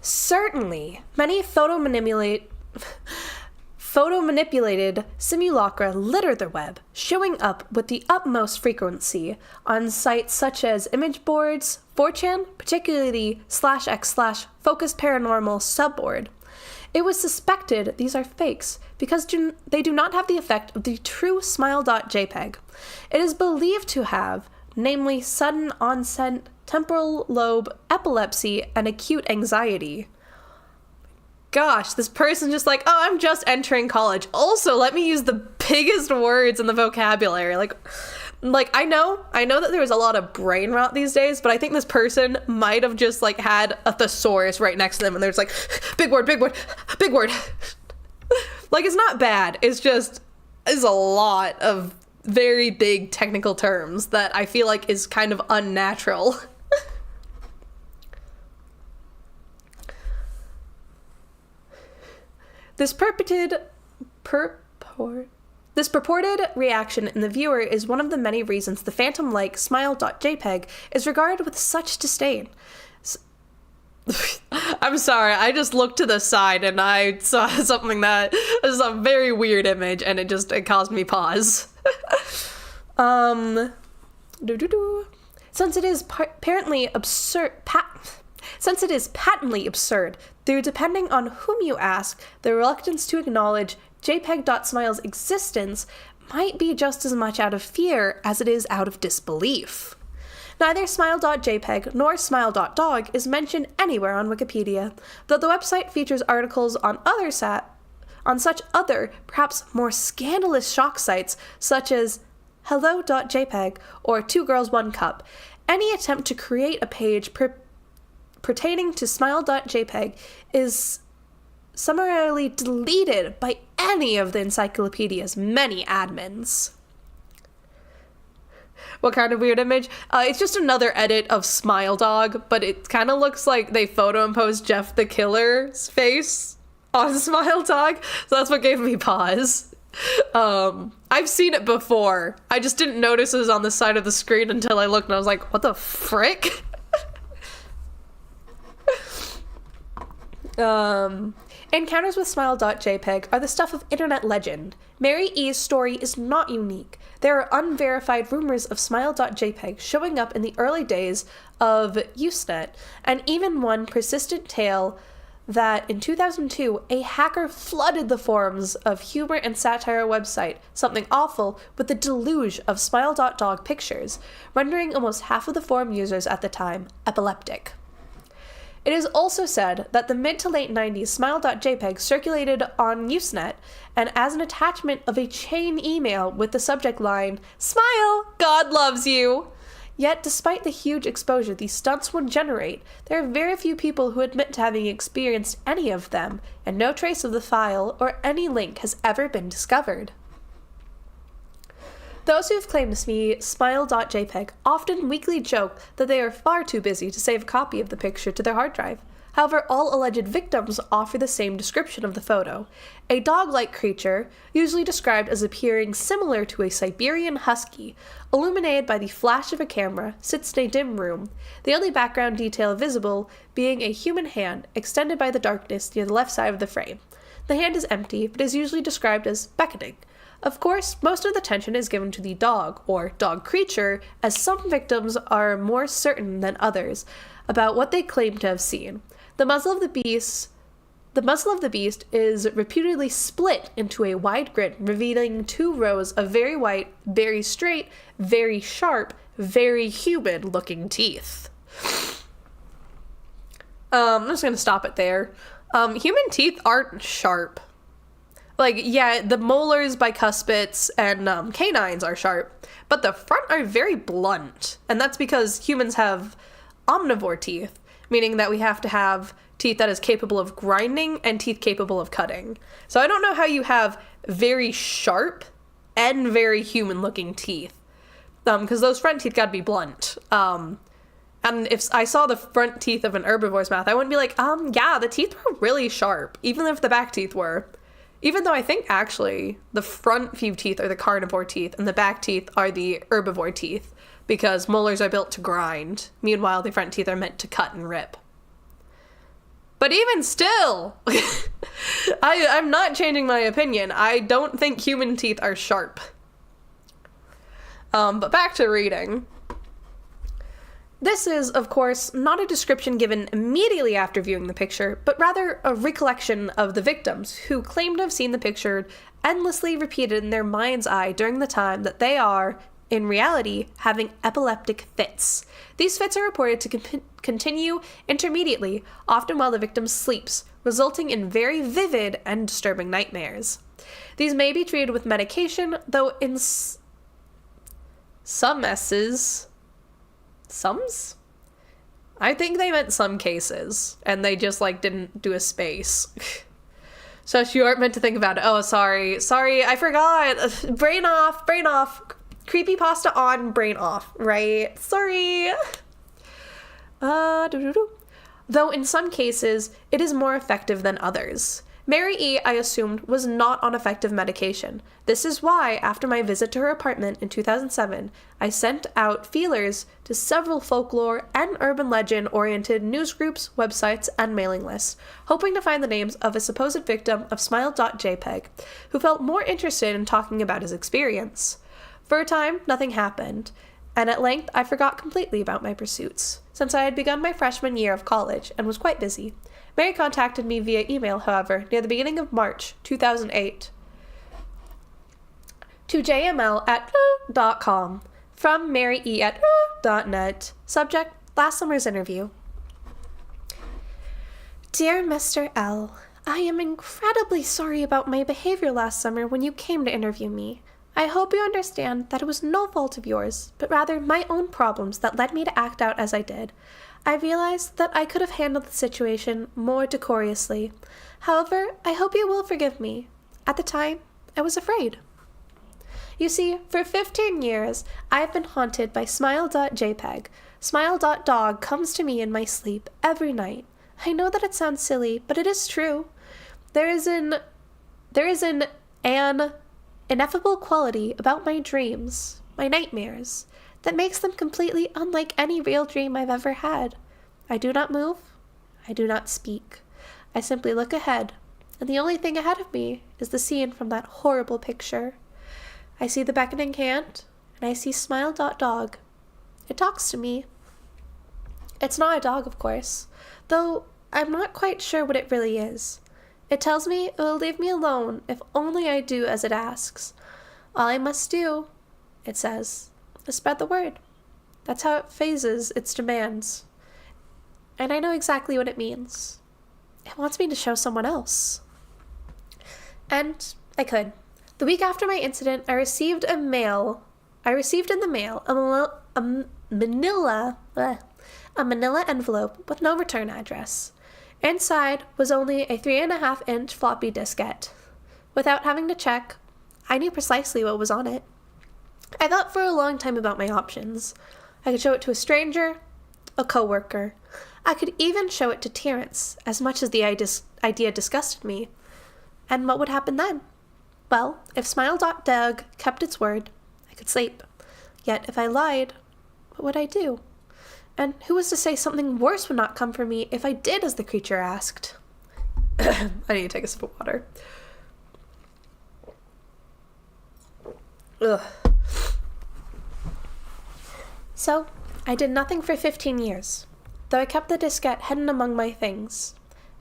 Certainly, many photo-manipulated simulacra litter the web, showing up with the utmost frequency on sites such as image boards, 4chan, particularly /x/focused paranormal subboard. It was suspected these are fakes because they do not have the effect of the true Smile.jpg. It is believed to have, namely sudden onset temporal lobe epilepsy and acute anxiety. Gosh, this person's just like, oh, I'm just entering college. Also, let me use the biggest words in the vocabulary. Like I know that there's a lot of brain rot these days, but I think this person might have just like had a thesaurus right next to them and there's like, big word, big word, big word. Like, it's not bad. It's a lot of very big technical terms that I feel like is kind of unnatural. This This purported reaction in the viewer is one of the many reasons the phantom-like smile.jpg is regarded with such disdain. I'm sorry, I just looked to the side and I saw something that is a very weird image and it caused me pause. Since it is patently absurd, through depending on whom you ask, the reluctance to acknowledge JPEG.Smile's existence might be just as much out of fear as it is out of disbelief. Neither smile.jpg nor smile.dog is mentioned anywhere on Wikipedia, though the website features articles on such other, perhaps more scandalous shock sites such as hello.jpg or 2 Girls 1 Cup. Any attempt to create a page pertaining to smile.jpg is summarily deleted by any of the encyclopedia's many admins. What kind of weird image? It's just another edit of Smile Dog, but it kind of looks like they photo imposed Jeff the Killer's face on Smile Dog, so that's what gave me pause. I've seen it before. I just didn't notice it was on the side of the screen until I looked and I was like, what the frick? Encounters with smile.jpg are the stuff of internet legend. Mary E's story is not unique. There are unverified rumors of smile.jpg showing up in the early days of Usenet, and even one persistent tale that in 2002, a hacker flooded the forums of humor and satire website Something Awful with a deluge of smile.dog pictures, rendering almost half of the forum users at the time epileptic. It is also said that the mid to late 90s smile.jpg circulated on Usenet and as an attachment of a chain email with the subject line, "Smile, God loves you." Yet, despite the huge exposure these stunts would generate, there are very few people who admit to having experienced any of them, and no trace of the file or any link has ever been discovered. Those who have claimed to be smile.jpg often weakly joke that they are far too busy to save a copy of the picture to their hard drive. However, all alleged victims offer the same description of the photo. A dog-like creature, usually described as appearing similar to a Siberian husky, illuminated by the flash of a camera, sits in a dim room, the only background detail visible being a human hand extended by the darkness near the left side of the frame. The hand is empty, but is usually described as beckoning. Of course, most of the attention is given to the dog, or dog creature, as some victims are more certain than others about what they claim to have seen. The muzzle of the beast is reputedly split into a wide grin, revealing 2 rows of very white, very straight, very sharp, very human-looking teeth. I'm just gonna stop it there. Human teeth aren't sharp. Like, yeah, the molars, bicuspids, and canines are sharp, but the front are very blunt, and that's because humans have omnivore teeth, meaning that we have to have teeth that is capable of grinding and teeth capable of cutting. So I don't know how you have very sharp and very human-looking teeth, because those front teeth gotta be blunt. And if I saw the front teeth of an herbivore's mouth, I wouldn't be like, yeah, the teeth were really sharp, even if the back teeth were. Even though I think, actually, the front few teeth are the carnivore teeth, and the back teeth are the herbivore teeth, because molars are built to grind. Meanwhile, the front teeth are meant to cut and rip. But even still, I'm not changing my opinion. I don't think human teeth are sharp. But back to reading. This is, of course, not a description given immediately after viewing the picture, but rather a recollection of the victims who claim to have seen the picture endlessly repeated in their mind's eye during the time that they are, in reality, having epileptic fits. These fits are reported to continue intermittently, often while the victim sleeps, resulting in very vivid and disturbing nightmares. These may be treated with medication, though in some cases... Sums? I think they meant some cases, and they just, didn't do a space. So you aren't meant to think about it. Oh, sorry, I forgot. Brain off. Creepypasta on, brain off, right? Sorry. Though in some cases, it is more effective than others. Mary E., I assumed, was not on effective medication. This is why, after my visit to her apartment in 2007, I sent out feelers to several folklore and urban legend-oriented news groups, websites, and mailing lists, hoping to find the names of a supposed victim of Smile.jpg, who felt more interested in talking about his experience. For a time, nothing happened, and at length I forgot completely about my pursuits, since I had begun my freshman year of college and was quite busy. Mary contacted me via email, however, near the beginning of March 2008 to jml@com from marye@net. Subject, last summer's interview. Dear Mr. L., I am incredibly sorry about my behavior last summer when you came to interview me. I hope you understand that it was no fault of yours, but rather my own problems that led me to act out as I did. I realized that I could have handled the situation more decorously. However, I hope you will forgive me. At the time, I was afraid. You see, for 15 years, I have been haunted by Smile.jpg. Smile.dog comes to me in my sleep every night. I know that it sounds silly, but it is true. There is an ineffable quality about my dreams, my nightmares, that makes them completely unlike any real dream I've ever had. I do not move. I do not speak. I simply look ahead, and the only thing ahead of me is the scene from that horrible picture. I see the beckoning hand, and I see Smile.dog. It talks to me. It's not a dog, of course, though I'm not quite sure what it really is. It tells me it will leave me alone if only I do as it asks. All I must do, it says, is spread the word. That's how it phases its demands. And I know exactly what it means. It wants me to show someone else. And I could. The week after my incident, I received in the mail a manila envelope with no return address. Inside was only a 3.5-inch floppy diskette. Without having to check, I knew precisely what was on it. I thought for a long time about my options. I could show it to a stranger, a coworker. I could even show it to Terrence, as much as the idea disgusted me. And what would happen then? Well, if Smile.dog kept its word, I could sleep. Yet if I lied, what would I do? And who was to say something worse would not come for me if I did as the creature asked? I need to take a sip of water. Ugh. So, I did nothing for 15 years, though I kept the diskette hidden among my things.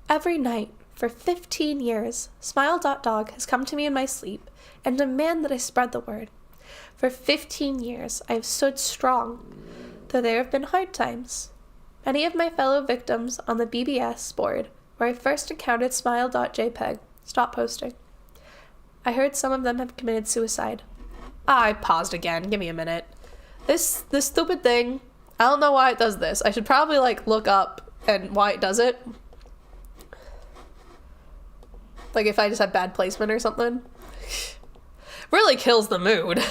Every night, for 15 years, Smile.dog has come to me in my sleep and demanded that I spread the word. For 15 years, I have stood strong, though there have been hard times. Many of my fellow victims on the BBS board, where I first encountered Smile.jpg, stopped posting. I heard some of them have committed suicide. I paused again. Give me a minute. This stupid thing, I don't know why it does this. I should probably, look up and why it does it. Like, if I just have bad placement or something. Really kills the mood.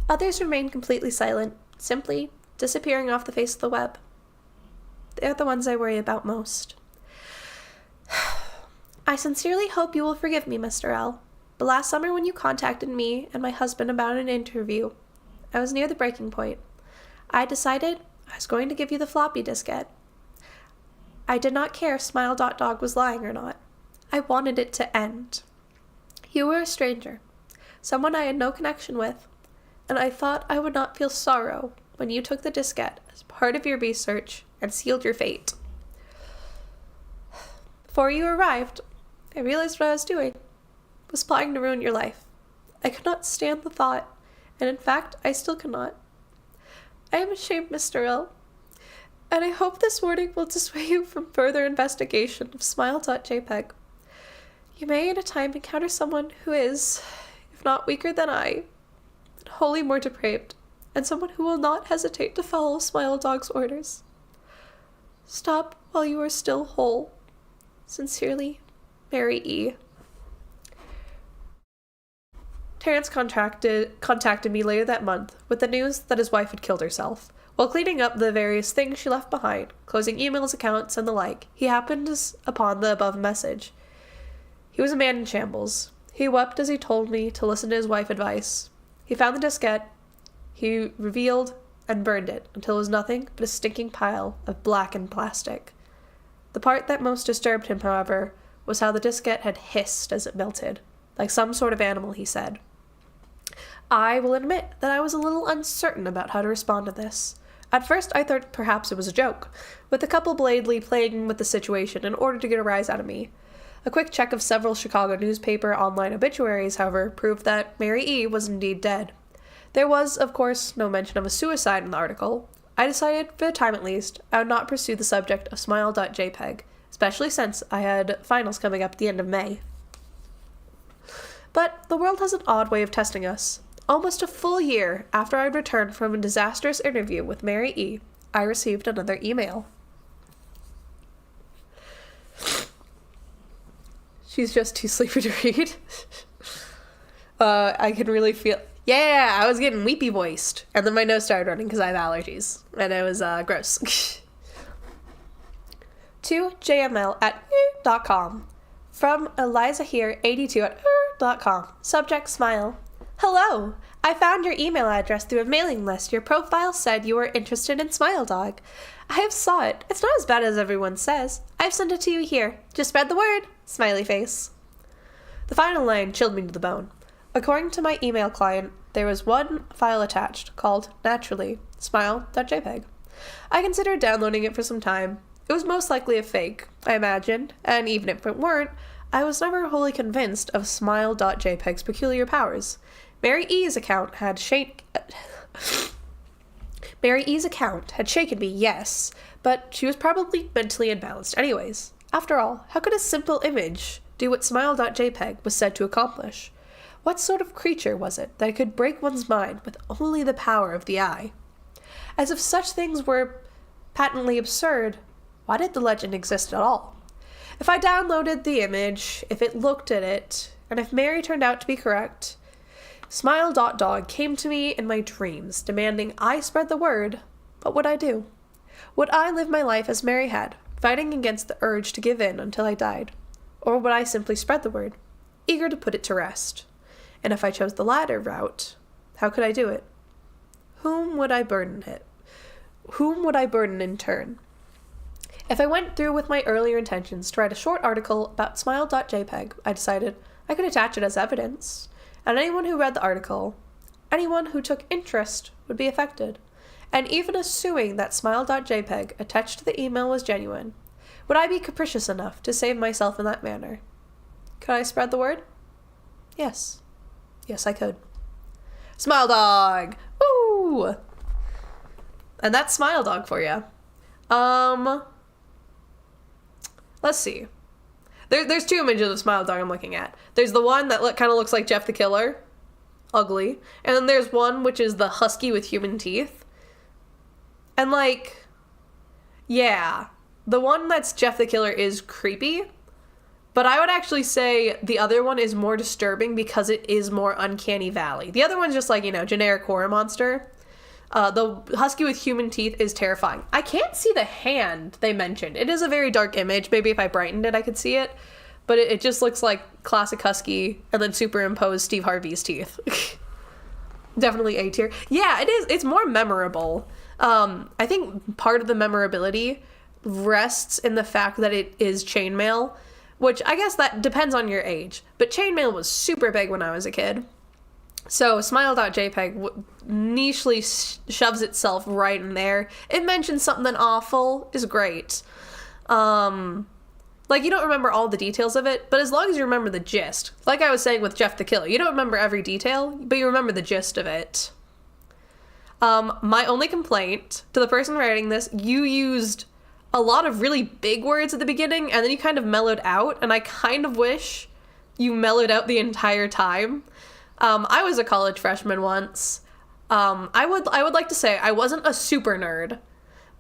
Others remain completely silent, simply disappearing off the face of the web. They're the ones I worry about most. I sincerely hope you will forgive me, Mr. L. But last summer when you contacted me and my husband about an interview, I was near the breaking point. I decided I was going to give you the floppy diskette. I did not care if Smile.dog was lying or not. I wanted it to end. You were a stranger, someone I had no connection with, and I thought I would not feel sorrow when you took the diskette as part of your research and sealed your fate. Before you arrived, I realized what I was doing. Was plotting to ruin your life. I could not stand the thought, and in fact, I still cannot. I am ashamed, Mr. L, and I hope this warning will dissuade you from further investigation of Smile.jpg. You may in a time encounter someone who is, if not weaker than I, wholly more depraved, and someone who will not hesitate to follow Smile.dog's orders. Stop while you are still whole. Sincerely, Mary E. Terrence contacted me later that month with the news that his wife had killed herself. While cleaning up the various things she left behind, closing emails, accounts, and the like, he happened upon the above message. He was a man in shambles. He wept as he told me to listen to his wife's advice. He found the diskette, he revealed and burned it until it was nothing but a stinking pile of blackened plastic. The part that most disturbed him, however, was how the diskette had hissed as it melted, like some sort of animal, he said. I will admit that I was a little uncertain about how to respond to this. At first, I thought perhaps it was a joke, with a couple bladely playing with the situation in order to get a rise out of me. A quick check of several Chicago newspaper online obituaries, however, proved that Mary E. was indeed dead. There was, of course, no mention of a suicide in the article. I decided, for the time at least, I would not pursue the subject of smile.jpg, especially since I had finals coming up at the end of May. But the world has an odd way of testing us. Almost a full year after I had returned from a disastrous interview with Mary E., I received another email. She's just too sleepy to read. I can really feel... Yeah, I was getting weepy voiced. And then my nose started running because I have allergies. And it was gross. To jml@.com. From Eliza here, 82@.com. Subject smile. Hello! I found your email address through a mailing list. Your profile said you were interested in Smile Dog. I have saw it. It's not as bad as everyone says. I've sent it to you here. Just spread the word. Smiley face. The final line chilled me to the bone. According to my email client, there was one file attached called, naturally, smile.jpg. I considered downloading it for some time. It was most likely a fake, I imagined, and even if it weren't, I was never wholly convinced of smile.jpg's peculiar powers. Mary E.'s account had shaken me, yes, but she was probably mentally imbalanced anyways. After all, how could a simple image do what smile.jpg was said to accomplish? What sort of creature was it that could break one's mind with only the power of the eye? As if such things were patently absurd, why did the legend exist at all? If I downloaded the image, if it looked at it, and if Mary turned out to be correct, Smile.dog came to me in my dreams, demanding I spread the word. What would I do? Would I live my life as Mary had, fighting against the urge to give in until I died? Or would I simply spread the word, eager to put it to rest? And if I chose the latter route, how could I do it? Whom would I burden it? Whom would I burden in turn? If I went through with my earlier intentions to write a short article about smile.jpg, I decided I could attach it as evidence, and anyone who read the article, anyone who took interest, would be affected. And even assuming that smile.jpg attached to the email was genuine, would I be capricious enough to save myself in that manner? Could I spread the word? Yes. Yes, I could. Smile Dog! Woo! And that's Smile Dog for you. Let's see. There's two images of Smile Dog I'm looking at. There's the one that kind of looks like Jeff the Killer. Ugly. And then there's one which is the husky with human teeth. And yeah. The one that's Jeff the Killer is creepy. But I would actually say the other one is more disturbing because it is more Uncanny Valley. The other one's just generic horror monster. The husky with human teeth is terrifying. I can't see the hand they mentioned. It is a very dark image. Maybe if I brightened it, I could see it. But it just looks like classic husky and then superimposed Steve Harvey's teeth. Definitely A tier. Yeah, it is. It's more memorable. I think part of the memorability rests in the fact that it is chainmail, which I guess that depends on your age. But chainmail was super big when I was a kid. So smile.jpg nichely shoves itself right in there. It mentions something awful is great. You don't remember all the details of it, but as long as you remember the gist. Like I was saying with Jeff the Killer, you don't remember every detail, but you remember the gist of it. My only complaint to the person writing this, you used a lot of really big words at the beginning, and then you kind of mellowed out, and I kind of wish you mellowed out the entire time. I was a college freshman once. I would like to say I wasn't a super nerd,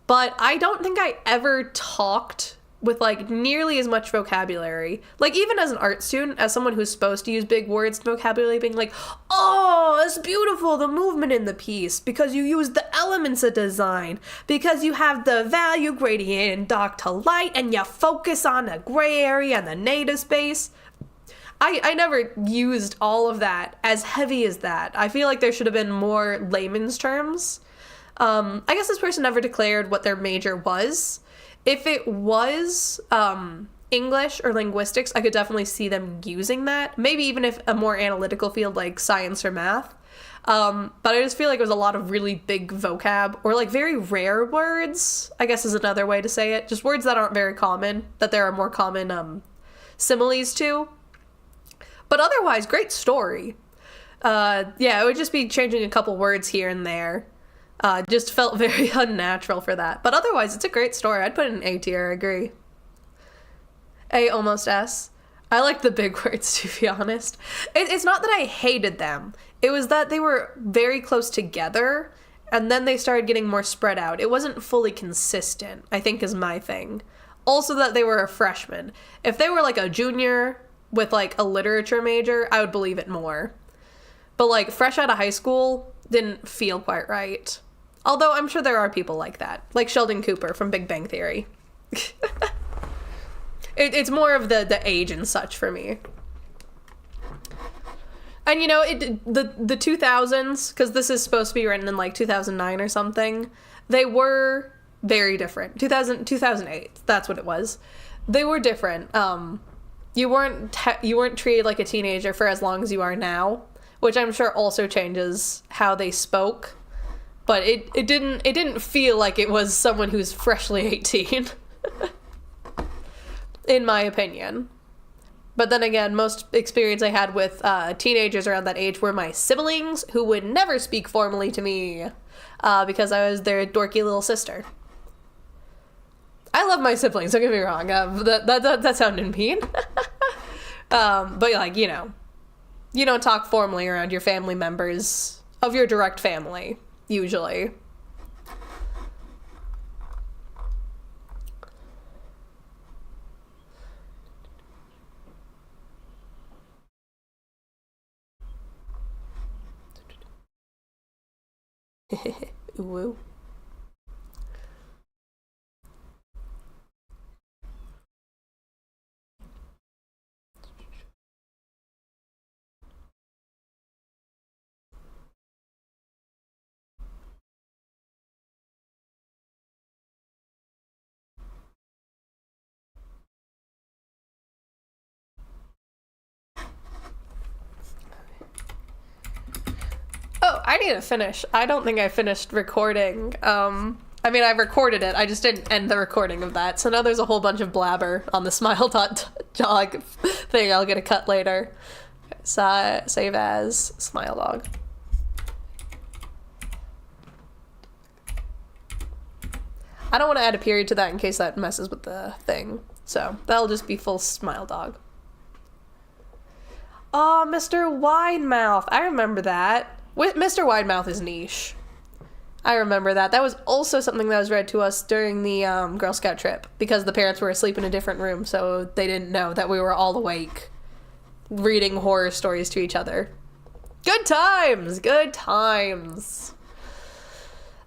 but I don't think I ever talked with like nearly as much vocabulary. Like even as an art student, as someone who's supposed to use big words and vocabulary, being like, oh, it's beautiful, the movement in the piece, because you use the elements of design, because you have the value gradient in dark to light, and you focus on the gray area and the native space. I never used all of that as heavy as that. I feel like there should have been more layman's terms. I guess this person never declared what their major was. If it was English or linguistics, I could definitely see them using that. Maybe even if a more analytical field like science or math. But I just feel like it was a lot of really big vocab, or like very rare words, I guess is another way to say it. Just words that aren't very common, that there are more common similes to. But otherwise, great story. Yeah, it would just be changing a couple words here and there. Just felt very unnatural for that. But otherwise, it's a great story. I'd put it in A tier, I agree. A, almost S. I like the big words, to be honest. It's not that I hated them. It was that they were very close together, and then they started getting more spread out. It wasn't fully consistent, I think is my thing. Also that they were a freshman. If they were like a junior with like a literature major, I would believe it more. But like fresh out of high school didn't feel quite right. Although I'm sure there are people like that, like Sheldon Cooper from Big Bang Theory. It's more of the age and such for me. And you know, the 2000s, because this is supposed to be written in like 2009 or something, they were very different. 2008, that's what it was. They were different. You weren't treated like a teenager for as long as you are now, which I'm sure also changes how they spoke. But it didn't feel like it was someone who's freshly 18. In my opinion. But then again, most experience I had with teenagers around that age were my siblings, who would never speak formally to me because I was their dorky little sister. I love my siblings, don't get me wrong. That sounded mean. But like, you know, you don't talk formally around your family members of your direct family, usually. Woo. Oh, I need to finish. I don't think I finished recording. I mean, I recorded it. I just didn't end the recording of that. So now there's a whole bunch of blabber on the smile.jog thing. I'll get a cut later. Save as smile dog. I don't want to add a period to that in case that messes with the thing. So that'll just be full smile dog. Oh, Mr. Widemouth. I remember that. Mr. Widemouth is niche. I remember that. That was also something that was read to us during the Girl Scout trip, because the parents were asleep in a different room, so they didn't know that we were all awake, reading horror stories to each other. Good times! Good times!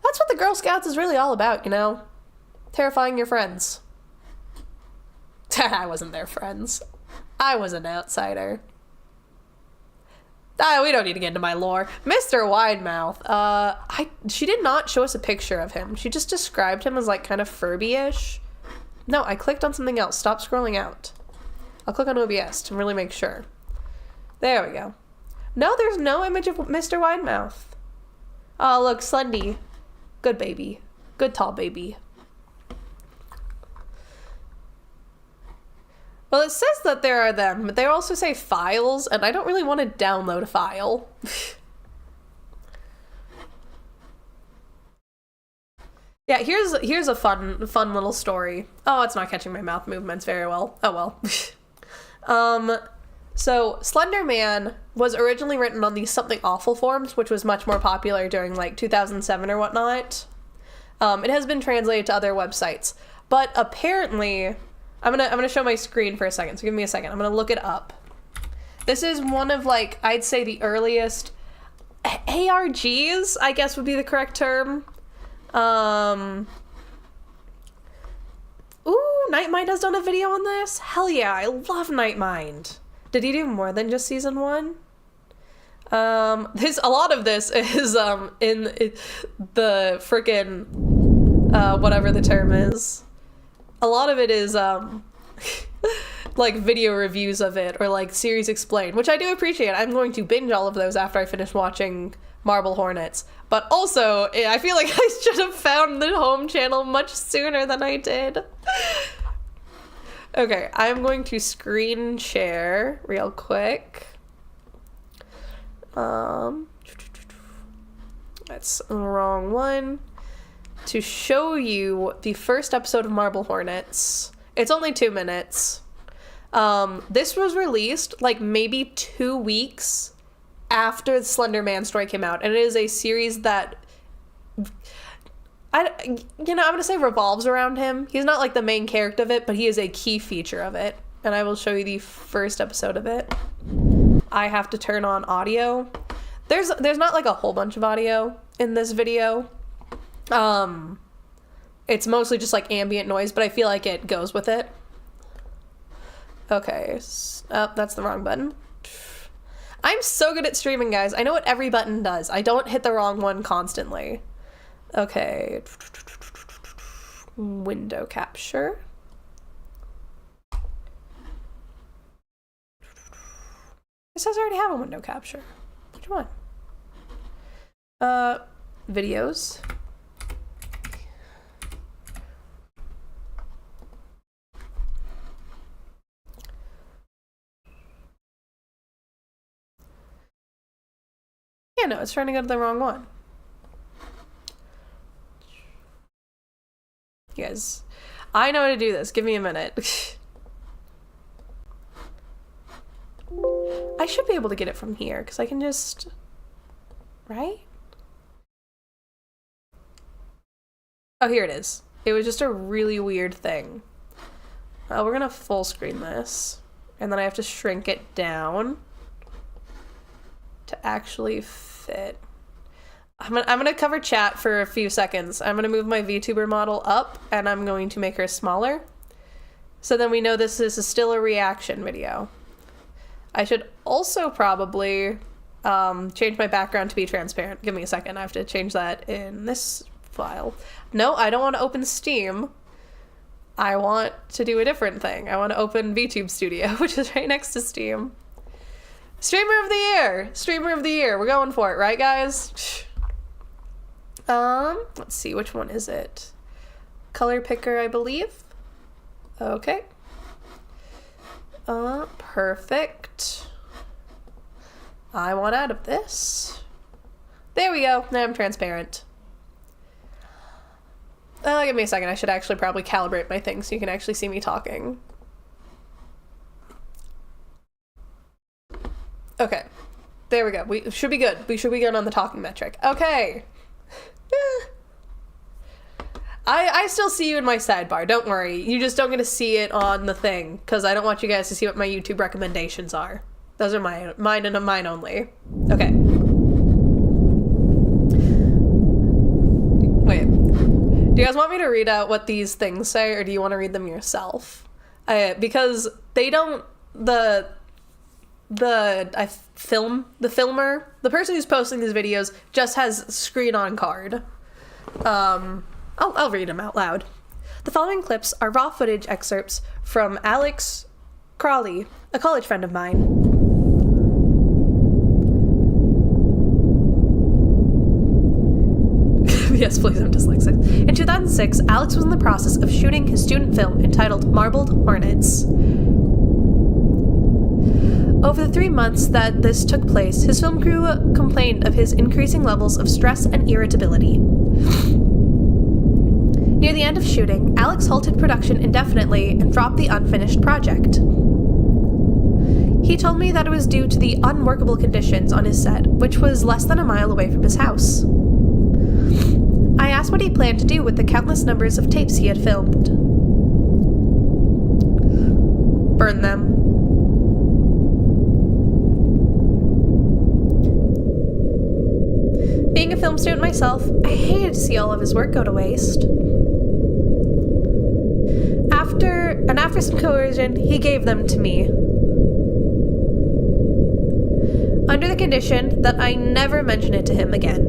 That's what the Girl Scouts is really all about, you know? Terrifying your friends. I wasn't their friends. I was an outsider. We don't need to get into my lore. Mr. Widemouth. She did not show us a picture of him. She just described him as like kind of Furby-ish. No, I clicked on something else. Stop scrolling out. I'll click on OBS to really make sure. There we go. No, there's no image of Mr. Widemouth. Oh, look, Slendy. Good baby. Good tall baby. Well, it says that there are them, but they also say files, and I don't really want to download a file. Yeah, here's a fun little story. Oh, it's not catching my mouth movements very well. Oh well. So Slender Man was originally written on these Something Awful forums, which was much more popular during like 2007 or whatnot. It has been translated to other websites, but apparently I'm gonna show my screen for a second, so give me a second. I'm gonna look it up. This is one of, like, I'd say the earliest ARGs, I guess would be the correct term. Ooh, Nightmind has done a video on this? Hell yeah, I love Nightmind. Did he do more than just season 1? A lot of this is, in the frickin', whatever the term is. A lot of it is, like, video reviews of it, or, like, series explained, which I do appreciate. I'm going to binge all of those after I finish watching Marble Hornets. But also, I feel like I should have found the home channel much sooner than I did. Okay, I'm going to screen share real quick. That's the wrong one. To show you the first episode of Marble Hornets. It's only 2 minutes. This was released, like, maybe 2 weeks after the Slender Man story came out, and it is a series that, I'm gonna say revolves around him. He's not, like, the main character of it, but he is a key feature of it, and I will show you the first episode of it. I have to turn on audio. There's not, like, a whole bunch of audio in this video. It's mostly just, like, ambient noise, but I feel like it goes with it. Okay, that's the wrong button. I'm so good at streaming, guys. I know what every button does. I don't hit the wrong one constantly. Okay. Window capture. It says I already have a window capture. Which one? Videos. Yeah, no, it's trying to go to the wrong one. You guys, I know how to do this. Give me a minute. I should be able to get it from here, because I can just... Right? Oh, here it is. It was just a really weird thing. We're gonna full screen this, and then I have to shrink it down to actually fit. I'm gonna cover chat for a few seconds. I'm gonna move my VTuber model up, and I'm going to make her smaller, so then we know this is still a reaction video. I should also probably change my background to be transparent. Give me a second. I have to change that in this file. No, I don't want to open Steam. I want to do a different thing. I want to open VTube Studio, which is right next to Steam. Streamer of the year! Streamer of the year. We're going for it, right, guys? Let's see, which one is it? Color picker, I believe. Okay. Perfect. I want out of this. There we go. Now I'm transparent. Give me a second. I should actually probably calibrate my thing so you can actually see me talking. Okay. There we go. We should be good. We should be good on the talking metric. Okay. I still see you in my sidebar. Don't worry. You just don't get to see it on the thing, because I don't want you guys to see what my YouTube recommendations are. Those are mine and mine only. Okay. Wait. Do you guys want me to read out what these things say, or do you want to read them yourself? Because they don't... The filmer, the person who's posting these videos, just has screen on card. I'll read them out loud. The following clips are raw footage excerpts from Alex Crawley, a college friend of mine. Yes, please, I'm dyslexic. In 2006, Alex was in the process of shooting his student film entitled Marbled Hornets. Over the 3 months that this took place, his film crew complained of his increasing levels of stress and irritability. Near the end of shooting, Alex halted production indefinitely and dropped the unfinished project. He told me that it was due to the unworkable conditions on his set, which was less than a mile away from his house. I asked what he planned to do with the countless numbers of tapes he had filmed. burn them. Being a film student myself, I hated to see all of his work go to waste. After some coercion, he gave them to me. Under the condition that I never mention it to him again.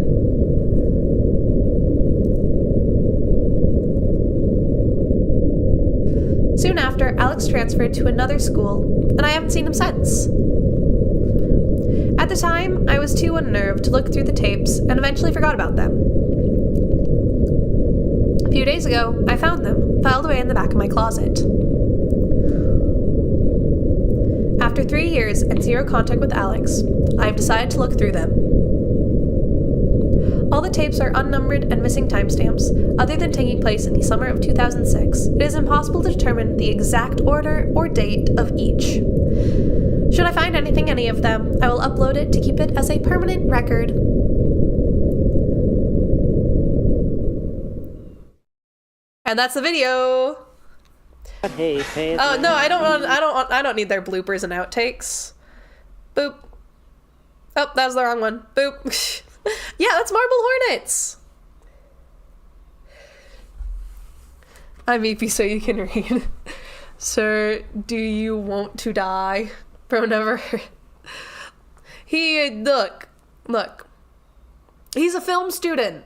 Soon after, Alex transferred to another school, and I haven't seen him since. At the time, I was too unnerved to look through the tapes and eventually forgot about them. A few days ago, I found them, filed away in the back of my closet. After 3 years and zero contact with Alex, I have decided to look through them. All the tapes are unnumbered and missing timestamps, other than taking place in the summer of 2006. It is impossible to determine the exact order or date of each. Should I find anything in any of them, I will upload it to keep it as a permanent record. And that's the video. Hey. Oh no, I don't need their bloopers and outtakes. Boop. Oh, that was the wrong one. Boop. Yeah, that's Marble Hornets. I'm EP so you can read. Sir, do you want to die? Bro, never. Look. He's a film student.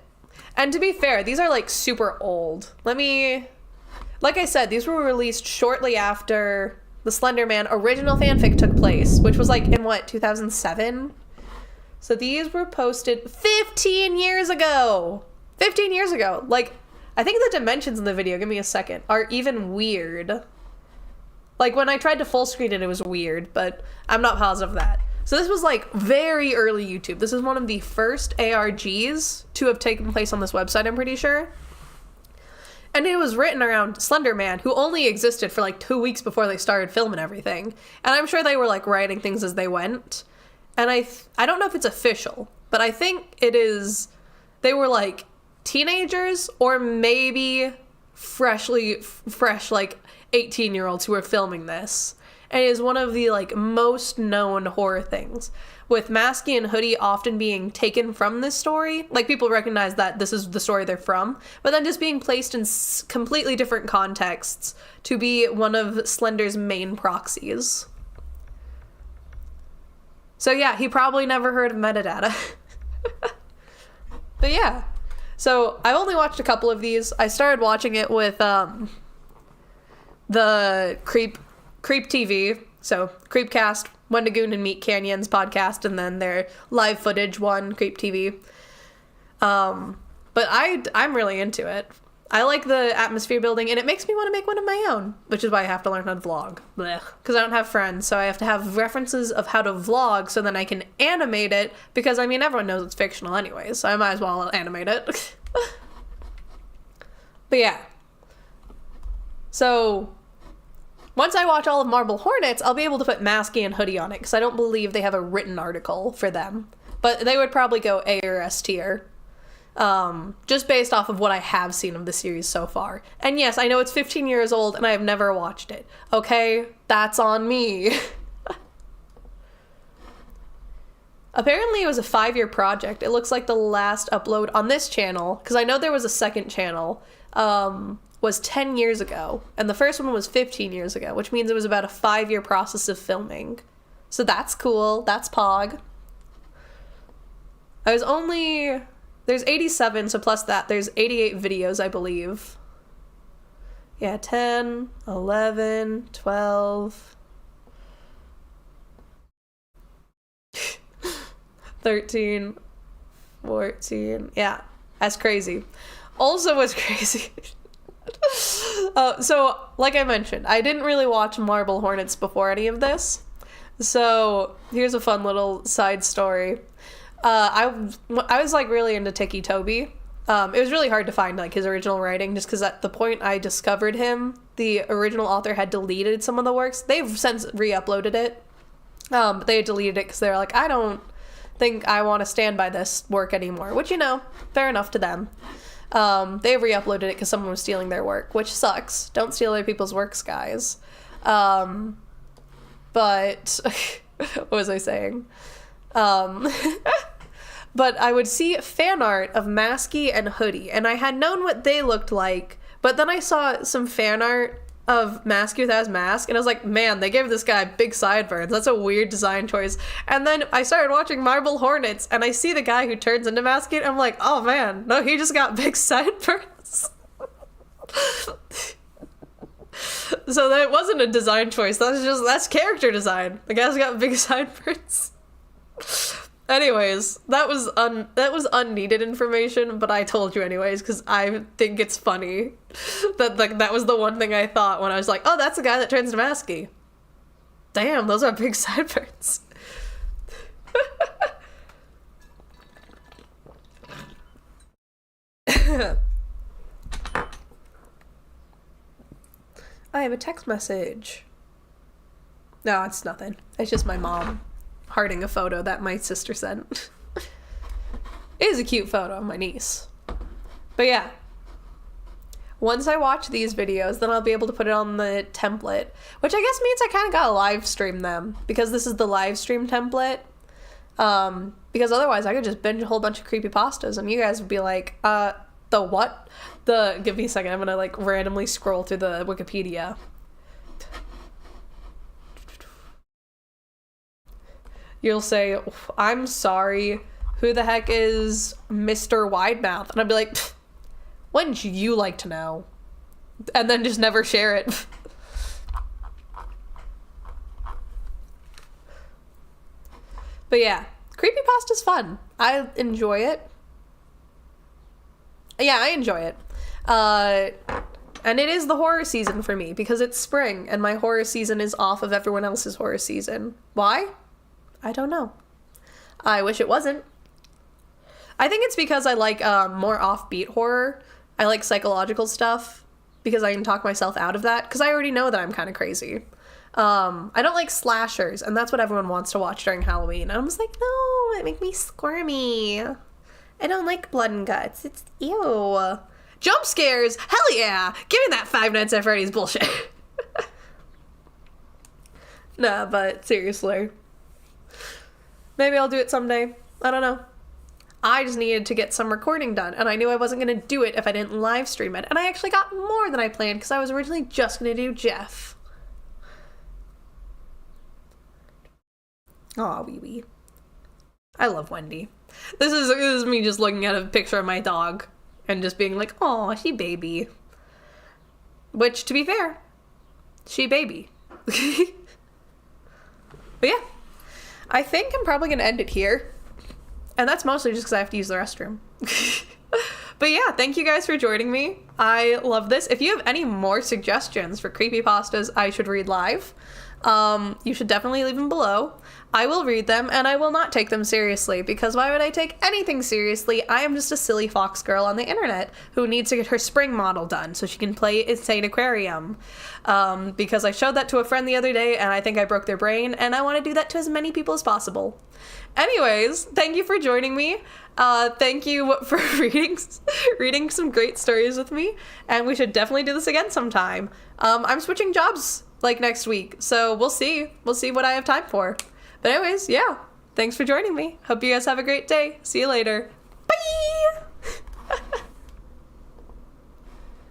And to be fair, these are like super old. Like I said, these were released shortly after the Slender Man original fanfic took place, which was like in 2007? So these were posted 15 years ago. 15 years ago. Like, I think the dimensions in the video, give me a second, are even weird. Like, when I tried to full screen it, it was weird, but I'm not positive of that. So this was like very early YouTube. This is one of the first ARGs to have taken place on this website, I'm pretty sure. And it was written around Slender Man, who only existed for like 2 weeks before they started filming everything. And I'm sure they were like writing things as they went. And I don't know if it's official, but I think it is, they were like teenagers or maybe fresh like 18-year-olds who were filming this. And it is one of the like most known horror things, with Masky and Hoodie often being taken from this story. Like, people recognize that this is the story they're from, but then just being placed in completely different contexts to be one of Slender's main proxies. So yeah, he probably never heard of metadata. But yeah. So I've only watched a couple of these. I started watching it with the Creep TV. So Creepcast, Wendigoon and Meat Canyons podcast, and then their live footage one, Creep TV. But I'm really into it. I like the atmosphere building, and it makes me want to make one of my own, which is why I have to learn how to vlog. Because I don't have friends, so I have to have references of how to vlog so then I can animate it, because, I mean, everyone knows it's fictional anyways, so I might as well animate it. But yeah. So, once I watch all of Marble Hornets, I'll be able to put Masky and Hoodie on it, because I don't believe they have a written article for them. But they would probably go A or S tier. Just based off of what I have seen of the series so far. And yes, I know it's 15 years old and I have never watched it. Okay, that's on me. Apparently it was a 5-year project. It looks like the last upload on this channel, because I know there was a second channel, was 10 years ago. And the first one was 15 years ago, which means it was about a 5-year process of filming. So that's cool. That's Pog. There's 87, so plus that, there's 88 videos, I believe. Yeah, 10, 11, 12, 13, 14. Yeah, that's crazy. Also what's crazy. So, like I mentioned, I didn't really watch Marble Hornets before any of this. So, here's a fun little side story. I was like really into Tiki Toby. It was really hard to find like his original writing, just because at the point I discovered him, the original author had deleted some of the works. They've since re-uploaded it, but they had deleted it because they were like, I don't think I want to stand by this work anymore, which, you know, fair enough to them. They re-uploaded it because someone was stealing their work, which sucks. Don't steal other people's works, guys. But what was I saying? But I would see fan art of Masky and Hoodie, and I had known what they looked like, but then I saw some fan art of Masky without his mask, and I was like, man, they gave this guy big sideburns. That's a weird design choice. And then I started watching Marble Hornets, and I see the guy who turns into Masky, and I'm like, oh man, no, he just got big sideburns. So that wasn't a design choice. That's character design. The guy's got big sideburns. Anyways, that was unneeded information, but I told you anyways because I think it's funny that that was the one thing I thought when I was like, oh, that's the guy that turns to Masky. Damn, those are big sideburns. I have a text message. No, it's nothing. It's just my mom hearting a photo that my sister sent. It is a cute photo of my niece. But yeah. Once I watch these videos, then I'll be able to put it on the template, which I guess means I kind of gotta live stream them, because this is the live stream template. Because otherwise I could just binge a whole bunch of creepypastas and you guys would be like, the what? Give me a second, I'm gonna like randomly scroll through the Wikipedia. You'll say, I'm sorry, who the heck is Mr. Widemouth? And I'd be like, wouldn't you like to know? And then just never share it. But yeah, creepypasta's fun. I enjoy it. Yeah, I enjoy it. And it is the horror season for me because it's spring and my horror season is off of everyone else's horror season. Why? I don't know. I wish it wasn't. I think it's because I like more offbeat horror. I like psychological stuff because I can talk myself out of that because I already know that I'm kind of crazy. I don't like slashers, and that's what everyone wants to watch during Halloween. And I'm just like, no, it makes me squirmy. I don't like blood and guts. It's ew. Jump scares? Hell yeah! Give me that Five Nights at Freddy's bullshit. Nah, but seriously. Maybe I'll do it someday. I don't know. I just needed to get some recording done, and I knew I wasn't going to do it if I didn't live stream it. And I actually got more than I planned because I was originally just going to do Jeff. Aw, wee wee. I love Wendy. This is me just looking at a picture of my dog and just being like, aw, she baby. Which, to be fair, she baby. But yeah. I think I'm probably going to end it here. And that's mostly just because I have to use the restroom. But yeah, thank you guys for joining me. I love this. If you have any more suggestions for creepypastas I should read live, you should definitely leave them below. I will read them, and I will not take them seriously, because why would I take anything seriously? I am just a silly fox girl on the internet who needs to get her spring model done so she can play Insane Aquarium. Because I showed that to a friend the other day, and I think I broke their brain, and I want to do that to as many people as possible. Anyways, thank you for joining me. Thank you for reading some great stories with me, and we should definitely do this again sometime. I'm switching jobs like next week, so we'll see what I have time for. But anyways, yeah, thanks for joining me. Hope you guys have a great day. See you later.